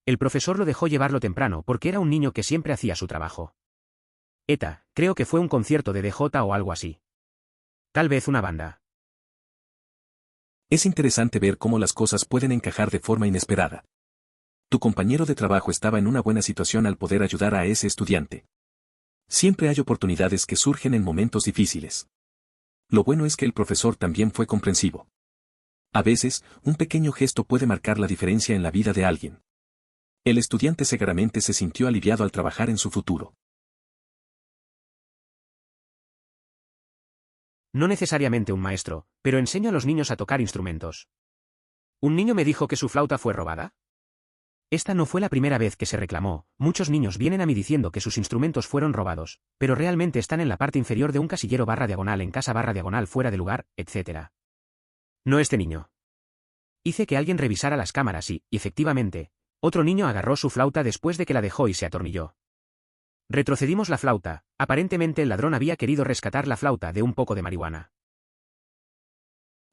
El profesor lo dejó llevarlo temprano porque era un niño que siempre hacía su trabajo. Creo que fue un concierto de DJ o algo así. Tal vez una banda. Es interesante ver cómo las cosas pueden encajar de forma inesperada. Tu compañero de trabajo estaba en una buena situación al poder ayudar a ese estudiante. Siempre hay oportunidades que surgen en momentos difíciles. Lo bueno es que el profesor también fue comprensivo. A veces, un pequeño gesto puede marcar la diferencia en la vida de alguien. El estudiante seguramente se sintió aliviado al trabajar en su futuro. No necesariamente un maestro, pero enseño a los niños a tocar instrumentos. ¿Un niño me dijo que su flauta fue robada? Esta no fue la primera vez que se reclamó, muchos niños vienen a mí diciendo que sus instrumentos fueron robados, pero realmente están en la parte inferior de un casillero /diagonal en casa /diagonal fuera de lugar, etc. No este niño. Hice que alguien revisara las cámaras y, efectivamente, otro niño agarró su flauta después de que la dejó y se atornilló. Retrocedimos la flauta, aparentemente el ladrón había querido rescatar la flauta de un poco de marihuana.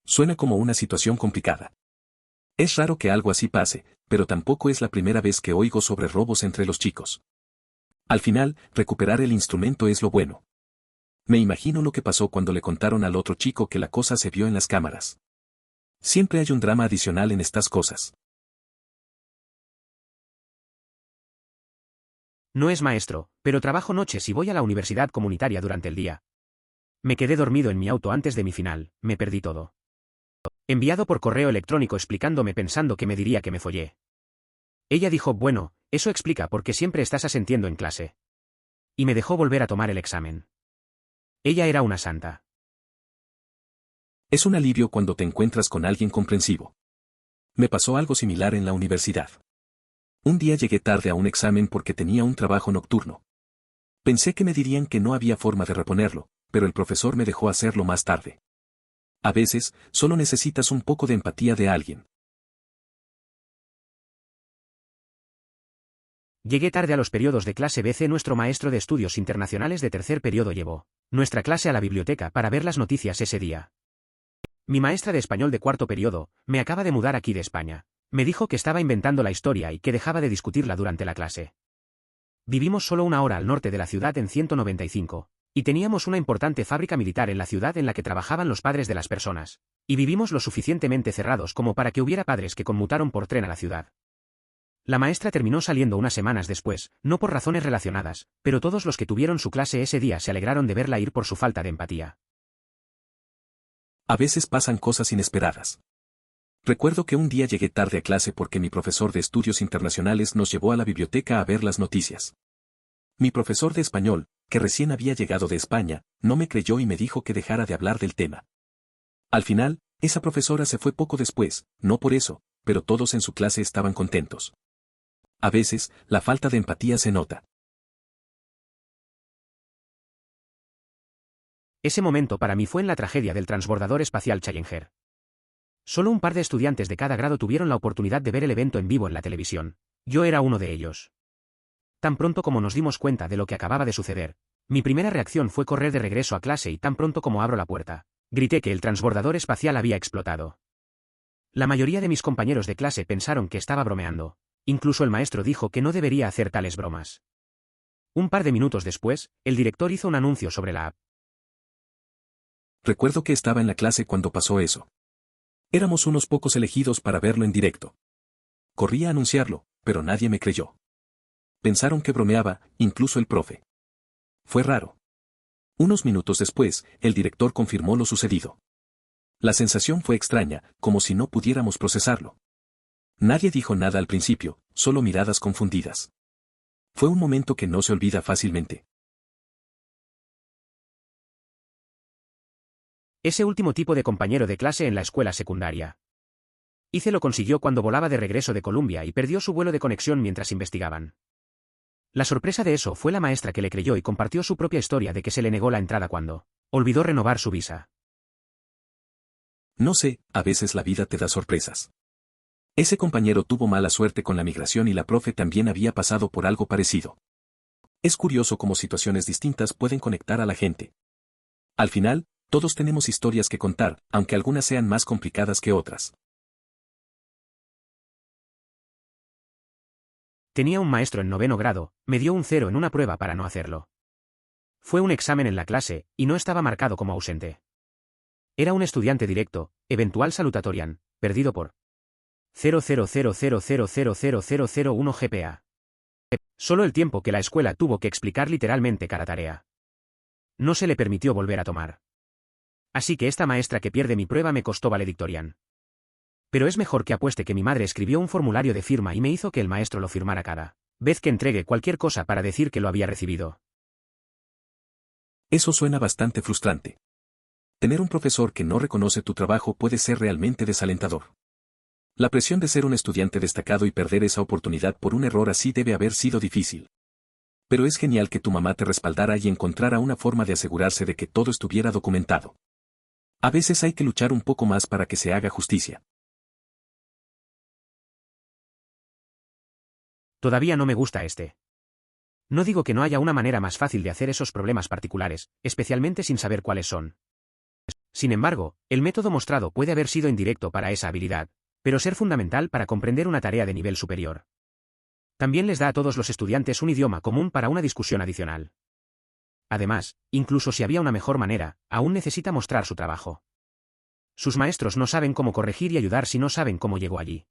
Suena como una situación complicada. Es raro que algo así pase, pero tampoco es la primera vez que oigo sobre robos entre los chicos. Al final, recuperar el instrumento es lo bueno. Me imagino lo que pasó cuando le contaron al otro chico que la cosa se vio en las cámaras. Siempre hay un drama adicional en estas cosas. No es maestro, pero trabajo noches y voy a la universidad comunitaria durante el día. Me quedé dormido en mi auto antes de mi final, me perdí todo. Enviado por correo electrónico explicándome pensando que me diría que me follé. Ella dijo, bueno, eso explica por qué siempre estás asintiendo en clase. Y me dejó volver a tomar el examen. Ella era una santa. Es un alivio cuando te encuentras con alguien comprensivo. Me pasó algo similar en la universidad. Un día llegué tarde a un examen porque tenía un trabajo nocturno. Pensé que me dirían que no había forma de reponerlo, pero el profesor me dejó hacerlo más tarde. A veces, solo necesitas un poco de empatía de alguien. Llegué tarde a los periodos de clase BC. Nuestro maestro de estudios internacionales de tercer periodo llevó nuestra clase a la biblioteca para ver las noticias ese día. Mi maestra de español de cuarto periodo me acaba de mudar aquí de España. Me dijo que estaba inventando la historia y que dejaba de discutirla durante la clase. Vivimos solo 1 hora al norte de la ciudad en 195. Y teníamos una importante fábrica militar en la ciudad en la que trabajaban los padres de las personas. Y vivimos lo suficientemente cerrados como para que hubiera padres que conmutaron por tren a la ciudad. La maestra terminó saliendo unas semanas después, no por razones relacionadas, pero todos los que tuvieron su clase ese día se alegraron de verla ir por su falta de empatía. A veces pasan cosas inesperadas. Recuerdo que un día llegué tarde a clase porque mi profesor de estudios internacionales nos llevó a la biblioteca a ver las noticias. Mi profesor de español, que recién había llegado de España, no me creyó y me dijo que dejara de hablar del tema. Al final, esa profesora se fue poco después, no por eso, pero todos en su clase estaban contentos. A veces, la falta de empatía se nota. Ese momento para mí fue en la tragedia del transbordador espacial Challenger. Solo un par de estudiantes de cada grado tuvieron la oportunidad de ver el evento en vivo en la televisión. Yo era uno de ellos. Tan pronto como nos dimos cuenta de lo que acababa de suceder, mi primera reacción fue correr de regreso a clase y tan pronto como abro la puerta, grité que el transbordador espacial había explotado. La mayoría de mis compañeros de clase pensaron que estaba bromeando. Incluso el maestro dijo que no debería hacer tales bromas. Un par de minutos después, el director hizo un anuncio sobre la app. Recuerdo que estaba en la clase cuando pasó eso. Éramos unos pocos elegidos para verlo en directo. Corrí a anunciarlo, pero nadie me creyó. Pensaron que bromeaba, incluso el profe. Fue raro. Unos minutos después, el director confirmó lo sucedido. La sensación fue extraña, como si no pudiéramos procesarlo. Nadie dijo nada al principio, solo miradas confundidas. Fue un momento que no se olvida fácilmente. Ese último tipo de compañero de clase en la escuela secundaria. Hice lo consiguió cuando volaba de regreso de Columbia y perdió su vuelo de conexión mientras investigaban. La sorpresa de eso fue la maestra que le creyó y compartió su propia historia de que se le negó la entrada cuando olvidó renovar su visa. No sé, a veces la vida te da sorpresas. Ese compañero tuvo mala suerte con la migración y la profe también había pasado por algo parecido. Es curioso cómo situaciones distintas pueden conectar a la gente. Al final, todos tenemos historias que contar, aunque algunas sean más complicadas que otras. Tenía un maestro en 9º grado, me dio un 0 en una prueba para no hacerlo. Fue un examen en la clase, y no estaba marcado como ausente. Era un estudiante directo, eventual salutatorian, perdido por 0,000000001 GPA. Solo el tiempo que la escuela tuvo que explicar literalmente cada tarea. No se le permitió volver a tomar. Así que esta maestra que pierde mi prueba me costó valedictorian. Pero es mejor que apueste que mi madre escribió un formulario de firma y me hizo que el maestro lo firmara cada vez que entregue cualquier cosa para decir que lo había recibido. Eso suena bastante frustrante. Tener un profesor que no reconoce tu trabajo puede ser realmente desalentador. La presión de ser un estudiante destacado y perder esa oportunidad por un error así debe haber sido difícil. Pero es genial que tu mamá te respaldara y encontrara una forma de asegurarse de que todo estuviera documentado. A veces hay que luchar un poco más para que se haga justicia. Todavía no me gusta este. No digo que no haya una manera más fácil de hacer esos problemas particulares, especialmente sin saber cuáles son. Sin embargo, el método mostrado puede haber sido indirecto para esa habilidad, pero ser fundamental para comprender una tarea de nivel superior. También les da a todos los estudiantes un idioma común para una discusión adicional. Además, incluso si había una mejor manera, aún necesita mostrar su trabajo. Sus maestros no saben cómo corregir y ayudar si no saben cómo llegó allí.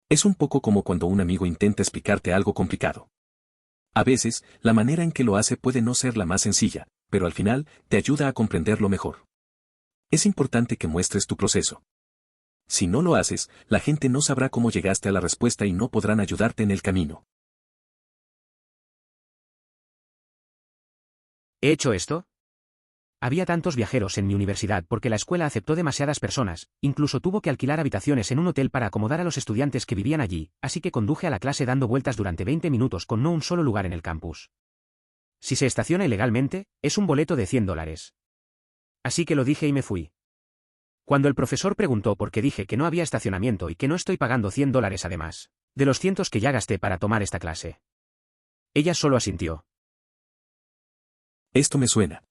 Es un poco como cuando un amigo intenta explicarte algo complicado. A veces, la manera en que lo hace puede no ser la más sencilla, pero al final, te ayuda a comprenderlo mejor. Es importante que muestres tu proceso. Si no lo haces, la gente no sabrá cómo llegaste a la respuesta y no podrán ayudarte en el camino. ¿He hecho esto? Había tantos viajeros en mi universidad porque la escuela aceptó demasiadas personas, incluso tuvo que alquilar habitaciones en un hotel para acomodar a los estudiantes que vivían allí, así que conduje a la clase dando vueltas durante 20 minutos con no un solo lugar en el campus. Si se estaciona ilegalmente, es un boleto de $100. Así que lo dije y me fui. Cuando el profesor preguntó por qué dije que no había estacionamiento y que no estoy pagando $100 además de los cientos que ya gasté para tomar esta clase. Ella solo asintió. Esto me suena.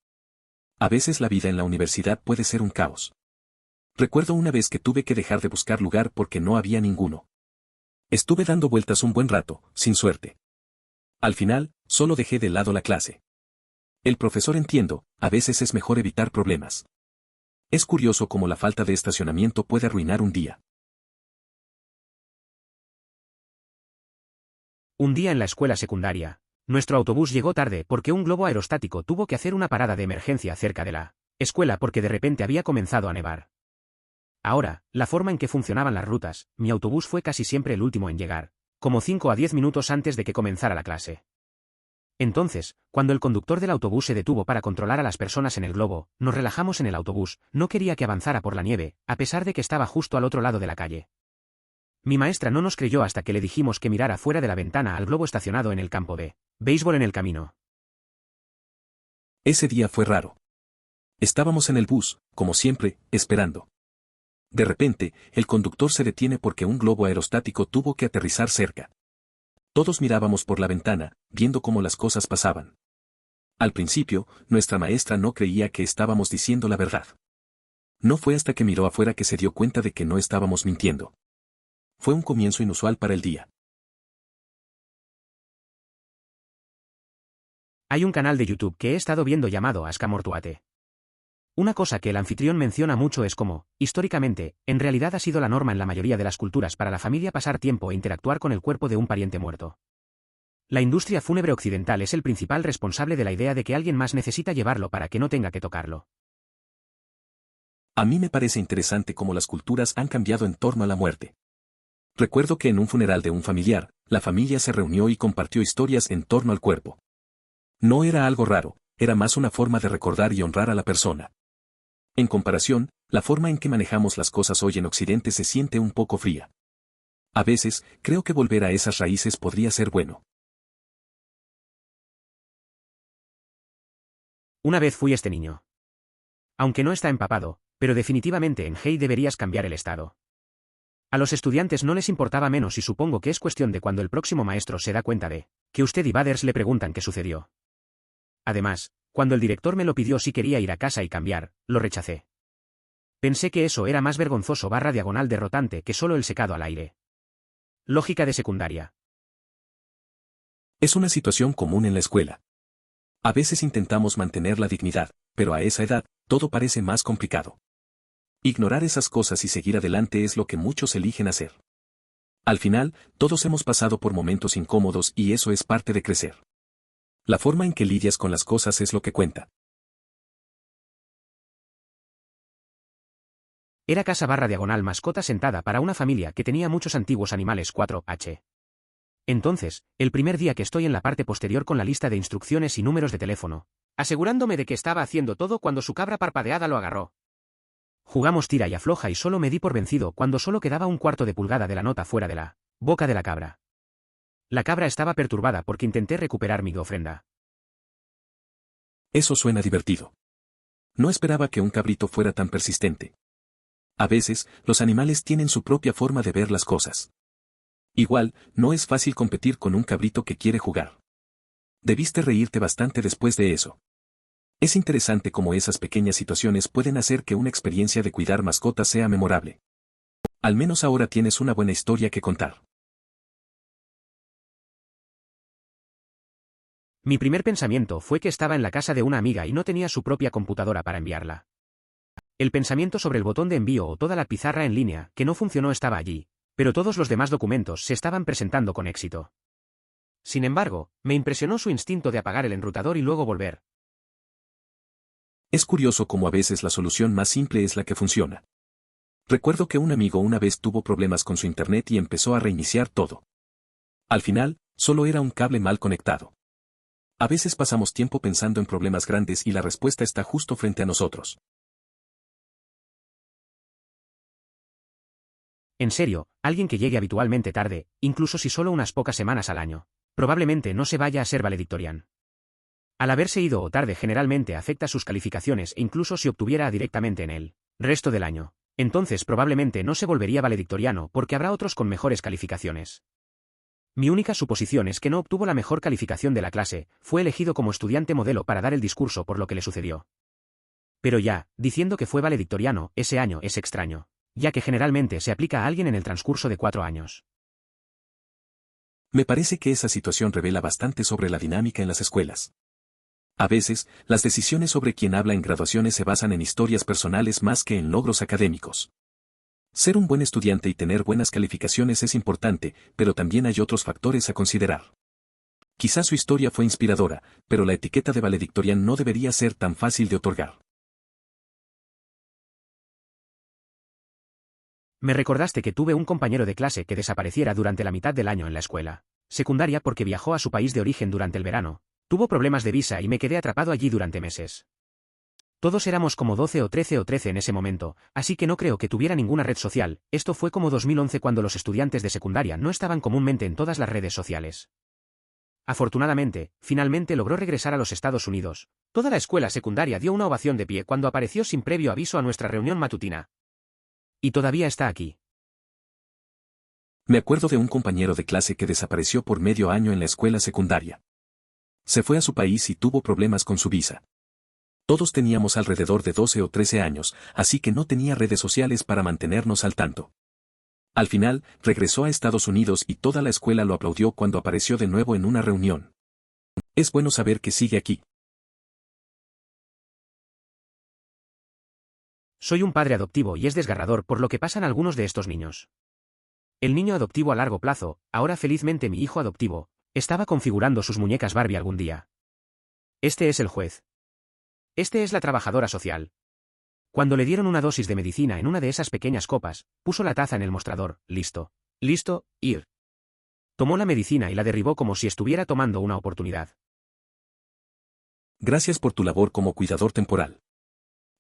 A veces la vida en la universidad puede ser un caos. Recuerdo una vez que tuve que dejar de buscar lugar porque no había ninguno. Estuve dando vueltas un buen rato, sin suerte. Al final, solo dejé de lado la clase. El profesor entiendo, a veces es mejor evitar problemas. Es curioso cómo la falta de estacionamiento puede arruinar un día. Un día en la escuela secundaria, nuestro autobús llegó tarde porque un globo aerostático tuvo que hacer una parada de emergencia cerca de la escuela porque de repente había comenzado a nevar. Ahora, la forma en que funcionaban las rutas, mi autobús fue casi siempre el último en llegar, como 5 a 10 minutos antes de que comenzara la clase. Entonces, cuando el conductor del autobús se detuvo para controlar a las personas en el globo, nos relajamos en el autobús, no quería que avanzara por la nieve, a pesar de que estaba justo al otro lado de la calle. Mi maestra no nos creyó hasta que le dijimos que mirara fuera de la ventana al globo estacionado en el campo de béisbol en el camino. Ese día fue raro. Estábamos en el bus, como siempre, esperando. De repente, el conductor se detiene porque un globo aerostático tuvo que aterrizar cerca. Todos mirábamos por la ventana, viendo cómo las cosas pasaban. Al principio, nuestra maestra no creía que estábamos diciendo la verdad. No fue hasta que miró afuera que se dio cuenta de que no estábamos mintiendo. Fue un comienzo inusual para el día. Hay un canal de YouTube que he estado viendo llamado Aska Mortuate. Una cosa que el anfitrión menciona mucho es cómo, históricamente, en realidad ha sido la norma en la mayoría de las culturas para la familia pasar tiempo e interactuar con el cuerpo de un pariente muerto. La industria fúnebre occidental es el principal responsable de la idea de que alguien más necesita llevarlo para que no tenga que tocarlo. A mí me parece interesante cómo las culturas han cambiado en torno a la muerte. Recuerdo que en un funeral de un familiar, la familia se reunió y compartió historias en torno al cuerpo. No era algo raro, era más una forma de recordar y honrar a la persona. En comparación, la forma en que manejamos las cosas hoy en Occidente se siente un poco fría. A veces, creo que volver a esas raíces podría ser bueno. Una vez fui este niño. Aunque no está empapado, pero definitivamente en Hey deberías cambiar el estado. A los estudiantes no les importaba menos y supongo que es cuestión de cuando el próximo maestro se da cuenta de que usted y Baders le preguntan qué sucedió. Además, cuando el director me lo pidió si quería ir a casa y cambiar, lo rechacé. Pensé que eso era más vergonzoso / diagonal derrotante que solo el secado al aire. Lógica de secundaria. Es una situación común en la escuela. A veces intentamos mantener la dignidad, pero a esa edad, todo parece más complicado. Ignorar esas cosas y seguir adelante es lo que muchos eligen hacer. Al final, todos hemos pasado por momentos incómodos y eso es parte de crecer. La forma en que lidias con las cosas es lo que cuenta. Era casa / diagonal mascota sentada para una familia que tenía muchos antiguos animales 4H. Entonces, el primer día que estoy en la parte posterior con la lista de instrucciones y números de teléfono, asegurándome de que estaba haciendo todo cuando su cabra parpadeada lo agarró. Jugamos tira y afloja y solo me di por vencido cuando solo quedaba un cuarto de pulgada de la nota fuera de la boca de la cabra. La cabra estaba perturbada porque intenté recuperar mi ofrenda. Eso suena divertido. No esperaba que un cabrito fuera tan persistente. A veces, los animales tienen su propia forma de ver las cosas. Igual, no es fácil competir con un cabrito que quiere jugar. Debiste reírte bastante después de eso. Es interesante cómo esas pequeñas situaciones pueden hacer que una experiencia de cuidar mascotas sea memorable. Al menos ahora tienes una buena historia que contar. Mi primer pensamiento fue que estaba en la casa de una amiga y no tenía su propia computadora para enviarla. El pensamiento sobre el botón de envío o toda la pizarra en línea que no funcionó estaba allí, pero todos los demás documentos se estaban presentando con éxito. Sin embargo, me impresionó su instinto de apagar el enrutador y luego volver. Es curioso cómo a veces la solución más simple es la que funciona. Recuerdo que un amigo una vez tuvo problemas con su internet y empezó a reiniciar todo. Al final, solo era un cable mal conectado. A veces pasamos tiempo pensando en problemas grandes y la respuesta está justo frente a nosotros. En serio, alguien que llegue habitualmente tarde, incluso si solo unas pocas semanas al año, probablemente no se vaya a ser valedictorian. Al haberse ido o tarde generalmente afecta sus calificaciones e incluso si obtuviera directamente en el resto del año, entonces probablemente no se volvería valedictoriano porque habrá otros con mejores calificaciones. Mi única suposición es que no obtuvo la mejor calificación de la clase, fue elegido como estudiante modelo para dar el discurso por lo que le sucedió. Pero ya, diciendo que fue valedictoriano, ese año es extraño, ya que generalmente se aplica a alguien en el transcurso de 4 años. Me parece que esa situación revela bastante sobre la dinámica en las escuelas. A veces, las decisiones sobre quién habla en graduaciones se basan en historias personales más que en logros académicos. Ser un buen estudiante y tener buenas calificaciones es importante, pero también hay otros factores a considerar. Quizás su historia fue inspiradora, pero la etiqueta de valedictorian no debería ser tan fácil de otorgar. Me recordaste que tuve un compañero de clase que desapareciera durante la mitad del año en la escuela secundaria porque viajó a su país de origen durante el verano, tuvo problemas de visa y me quedé atrapado allí durante meses. Todos éramos como 12 o 13 en ese momento, así que no creo que tuviera ninguna red social. Esto fue como 2011 cuando los estudiantes de secundaria no estaban comúnmente en todas las redes sociales. Afortunadamente, finalmente logró regresar a los Estados Unidos. Toda la escuela secundaria dio una ovación de pie cuando apareció sin previo aviso a nuestra reunión matutina. Y todavía está aquí. Me acuerdo de un compañero de clase que desapareció por medio año en la escuela secundaria. Se fue a su país y tuvo problemas con su visa. Todos teníamos alrededor de 12 o 13 años, así que no tenía redes sociales para mantenernos al tanto. Al final, regresó a Estados Unidos y toda la escuela lo aplaudió cuando apareció de nuevo en una reunión. Es bueno saber que sigue aquí. Soy un padre adoptivo y es desgarrador por lo que pasan algunos de estos niños. El niño adoptivo a largo plazo, ahora felizmente mi hijo adoptivo, estaba configurando sus muñecas Barbie algún día. Este es el juez. Este es la trabajadora social. Cuando le dieron una dosis de medicina en una de esas pequeñas copas, puso la taza en el mostrador, listo, ir. Tomó la medicina y la derribó como si estuviera tomando una oportunidad. Gracias por tu labor como cuidador temporal.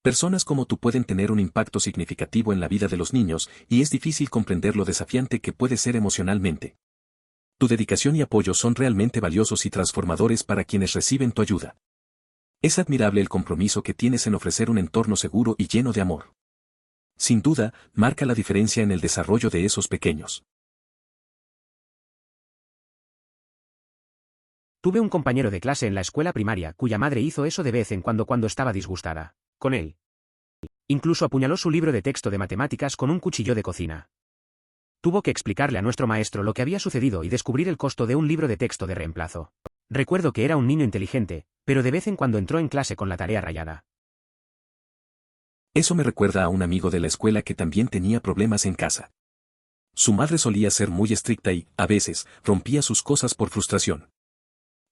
Personas como tú pueden tener un impacto significativo en la vida de los niños, y es difícil comprender lo desafiante que puede ser emocionalmente. Tu dedicación y apoyo son realmente valiosos y transformadores para quienes reciben tu ayuda. Es admirable el compromiso que tienes en ofrecer un entorno seguro y lleno de amor. Sin duda, marca la diferencia en el desarrollo de esos pequeños. Tuve un compañero de clase en la escuela primaria cuya madre hizo eso de vez en cuando estaba disgustada con él. Incluso apuñaló su libro de texto de matemáticas con un cuchillo de cocina. Tuvo que explicarle a nuestro maestro lo que había sucedido y descubrir el costo de un libro de texto de reemplazo. Recuerdo que era un niño inteligente, pero de vez en cuando entró en clase con la tarea rayada. Eso me recuerda a un amigo de la escuela que también tenía problemas en casa. Su madre solía ser muy estricta y, a veces, rompía sus cosas por frustración.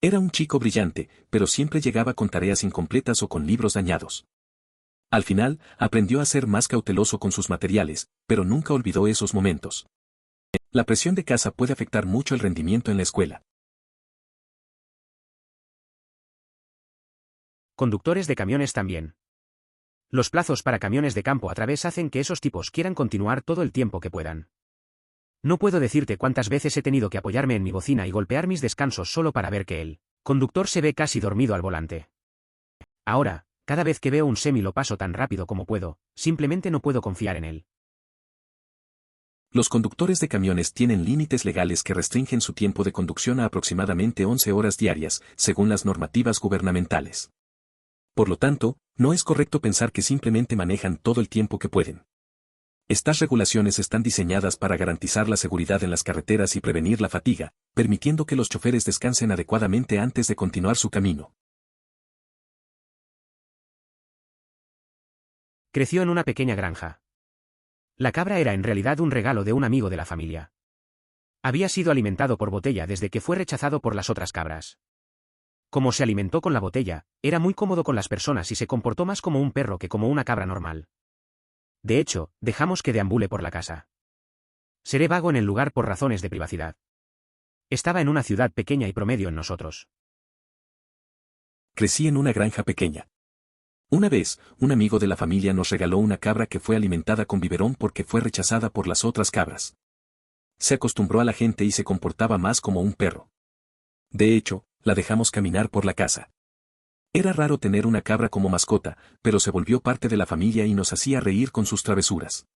Era un chico brillante, pero siempre llegaba con tareas incompletas o con libros dañados. Al final, aprendió a ser más cauteloso con sus materiales, pero nunca olvidó esos momentos. La presión de casa puede afectar mucho el rendimiento en la escuela. Conductores de camiones también. Los plazos para camiones de campo a través hacen que esos tipos quieran continuar todo el tiempo que puedan. No puedo decirte cuántas veces he tenido que apoyarme en mi bocina y golpear mis descansos solo para ver que el conductor se ve casi dormido al volante. Ahora, cada vez que veo un semi lo paso tan rápido como puedo, simplemente no puedo confiar en él. Los conductores de camiones tienen límites legales que restringen su tiempo de conducción a aproximadamente 11 horas diarias, según las normativas gubernamentales. Por lo tanto, no es correcto pensar que simplemente manejan todo el tiempo que pueden. Estas regulaciones están diseñadas para garantizar la seguridad en las carreteras y prevenir la fatiga, permitiendo que los choferes descansen adecuadamente antes de continuar su camino. Creció en una pequeña granja. La cabra era en realidad un regalo de un amigo de la familia. Había sido alimentado por botella desde que fue rechazado por las otras cabras. Como se alimentó con la botella, era muy cómodo con las personas y se comportó más como un perro que como una cabra normal. De hecho, dejamos que deambule por la casa. Seré vago en el lugar por razones de privacidad. Estaba en una ciudad pequeña y promedio en nosotros. Crecí en una granja pequeña. Una vez, un amigo de la familia nos regaló una cabra que fue alimentada con biberón porque fue rechazada por las otras cabras. Se acostumbró a la gente y se comportaba más como un perro. De hecho, la dejamos caminar por la casa. Era raro tener una cabra como mascota, pero se volvió parte de la familia y nos hacía reír con sus travesuras.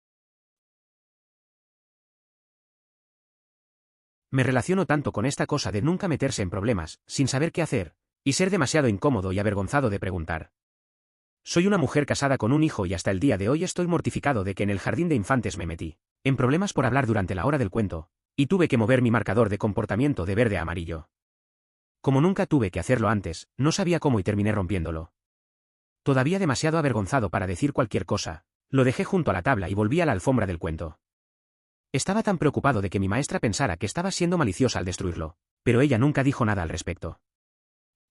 Me relaciono tanto con esta cosa de nunca meterse en problemas, sin saber qué hacer, y ser demasiado incómodo y avergonzado de preguntar. Soy una mujer casada con un hijo y hasta el día de hoy estoy mortificado de que en el jardín de infantes me metí en problemas por hablar durante la hora del cuento, y tuve que mover mi marcador de comportamiento de verde a amarillo. Como nunca tuve que hacerlo antes, no sabía cómo y terminé rompiéndolo. Todavía demasiado avergonzado para decir cualquier cosa, lo dejé junto a la tabla y volví a la alfombra del cuento. Estaba tan preocupado de que mi maestra pensara que estaba siendo maliciosa al destruirlo, pero ella nunca dijo nada al respecto.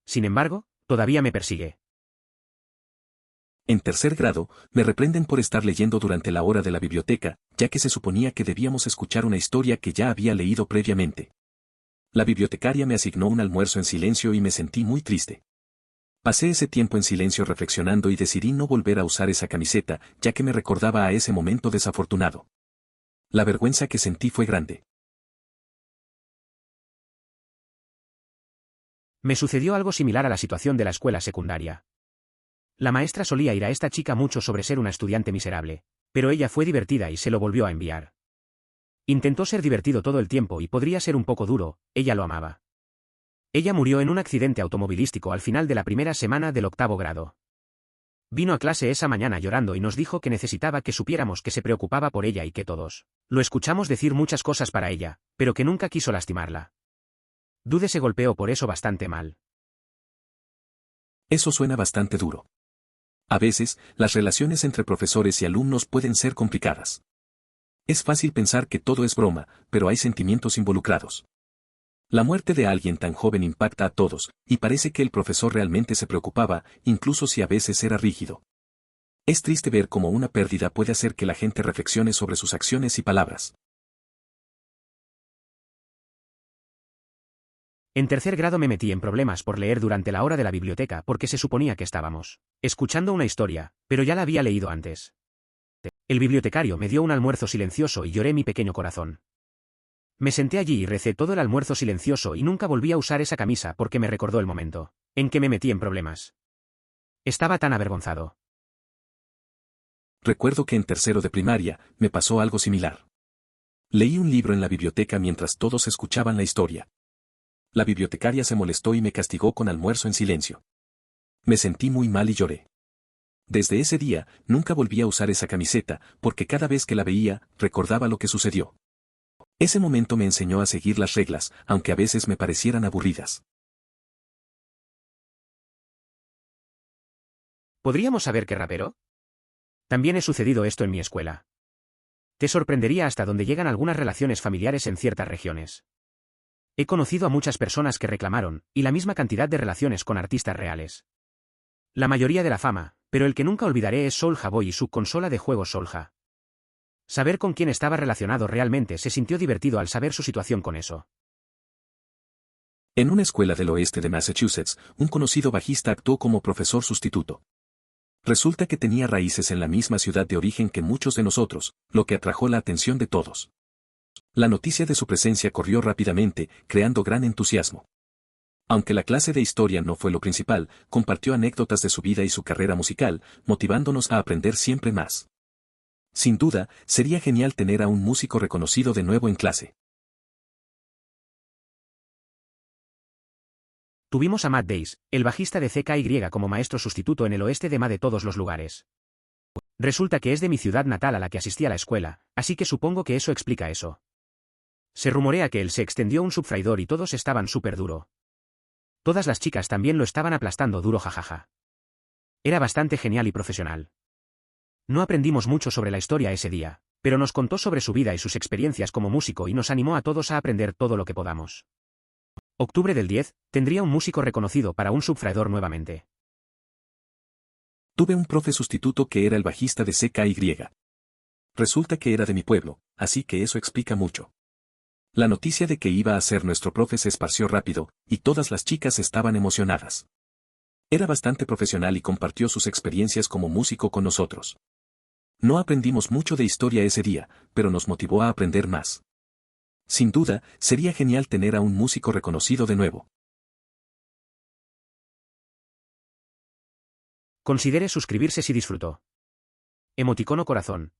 Sin embargo, todavía me persigue. En tercer grado, me reprenden por estar leyendo durante la hora de la biblioteca, ya que se suponía que debíamos escuchar una historia que ya había leído previamente. La bibliotecaria me asignó un almuerzo en silencio y me sentí muy triste. Pasé ese tiempo en silencio reflexionando y decidí no volver a usar esa camiseta, ya que me recordaba a ese momento desafortunado. La vergüenza que sentí fue grande. Me sucedió algo similar a la situación de la escuela secundaria. La maestra solía ir a esta chica mucho sobre ser una estudiante miserable, pero ella fue divertida y se lo volvió a enviar. Intentó ser divertido todo el tiempo y podría ser un poco duro, ella lo amaba. Ella murió en un accidente automovilístico al final de la primera semana del 8º grado. Vino a clase esa mañana llorando y nos dijo que necesitaba que supiéramos que se preocupaba por ella y que todos lo escuchamos decir muchas cosas para ella, pero que nunca quiso lastimarla. Dude se golpeó por eso bastante mal. Eso suena bastante duro. A veces, las relaciones entre profesores y alumnos pueden ser complicadas. Es fácil pensar que todo es broma, pero hay sentimientos involucrados. La muerte de alguien tan joven impacta a todos, y parece que el profesor realmente se preocupaba, incluso si a veces era rígido. Es triste ver cómo una pérdida puede hacer que la gente reflexione sobre sus acciones y palabras. En tercer grado me metí en problemas por leer durante la hora de la biblioteca porque se suponía que estábamos escuchando una historia, pero ya la había leído antes. El bibliotecario me dio un almuerzo silencioso y lloré mi pequeño corazón. Me senté allí y recé todo el almuerzo silencioso y nunca volví a usar esa camisa porque me recordó el momento en que me metí en problemas. Estaba tan avergonzado. Recuerdo que en tercero de primaria, me pasó algo similar. Leí un libro en la biblioteca mientras todos escuchaban la historia. La bibliotecaria se molestó y me castigó con almuerzo en silencio. Me sentí muy mal y lloré. Desde ese día, nunca volví a usar esa camiseta, porque cada vez que la veía, recordaba lo que sucedió. Ese momento me enseñó a seguir las reglas, aunque a veces me parecieran aburridas. ¿Podríamos saber qué rapero? También he sucedido esto en mi escuela. Te sorprendería hasta dónde llegan algunas relaciones familiares en ciertas regiones. He conocido a muchas personas que reclamaron, y la misma cantidad de relaciones con artistas reales. La mayoría de la fama, pero el que nunca olvidaré es Soulja Boy y su consola de juegos Soulja. Saber con quién estaba relacionado realmente se sintió divertido al saber su situación con eso. En una escuela del oeste de Massachusetts, un conocido bajista actuó como profesor sustituto. Resulta que tenía raíces en la misma ciudad de origen que muchos de nosotros, lo que atrajo la atención de todos. La noticia de su presencia corrió rápidamente, creando gran entusiasmo. Aunque la clase de historia no fue lo principal, compartió anécdotas de su vida y su carrera musical, motivándonos a aprender siempre más. Sin duda, sería genial tener a un músico reconocido de nuevo en clase. Tuvimos a Matt Days, el bajista de CKY como maestro sustituto en el oeste de todos los lugares. Resulta que es de mi ciudad natal a la que asistí a la escuela, así que supongo que eso explica eso. Se rumorea que él se extendió un subfraidor y todos estaban súper duro. Todas las chicas también lo estaban aplastando duro jajaja. Era bastante genial y profesional. No aprendimos mucho sobre la historia ese día, pero nos contó sobre su vida y sus experiencias como músico y nos animó a todos a aprender todo lo que podamos. Octubre del 10, tendría un músico reconocido para un subfraidor nuevamente. Tuve un profe sustituto que era el bajista de CKY. Resulta que era de mi pueblo, así que eso explica mucho. La noticia de que iba a ser nuestro profe se esparció rápido, y todas las chicas estaban emocionadas. Era bastante profesional y compartió sus experiencias como músico con nosotros. No aprendimos mucho de historia ese día, pero nos motivó a aprender más. Sin duda, sería genial tener a un músico reconocido de nuevo. Considere suscribirse si disfrutó. Emoticono corazón.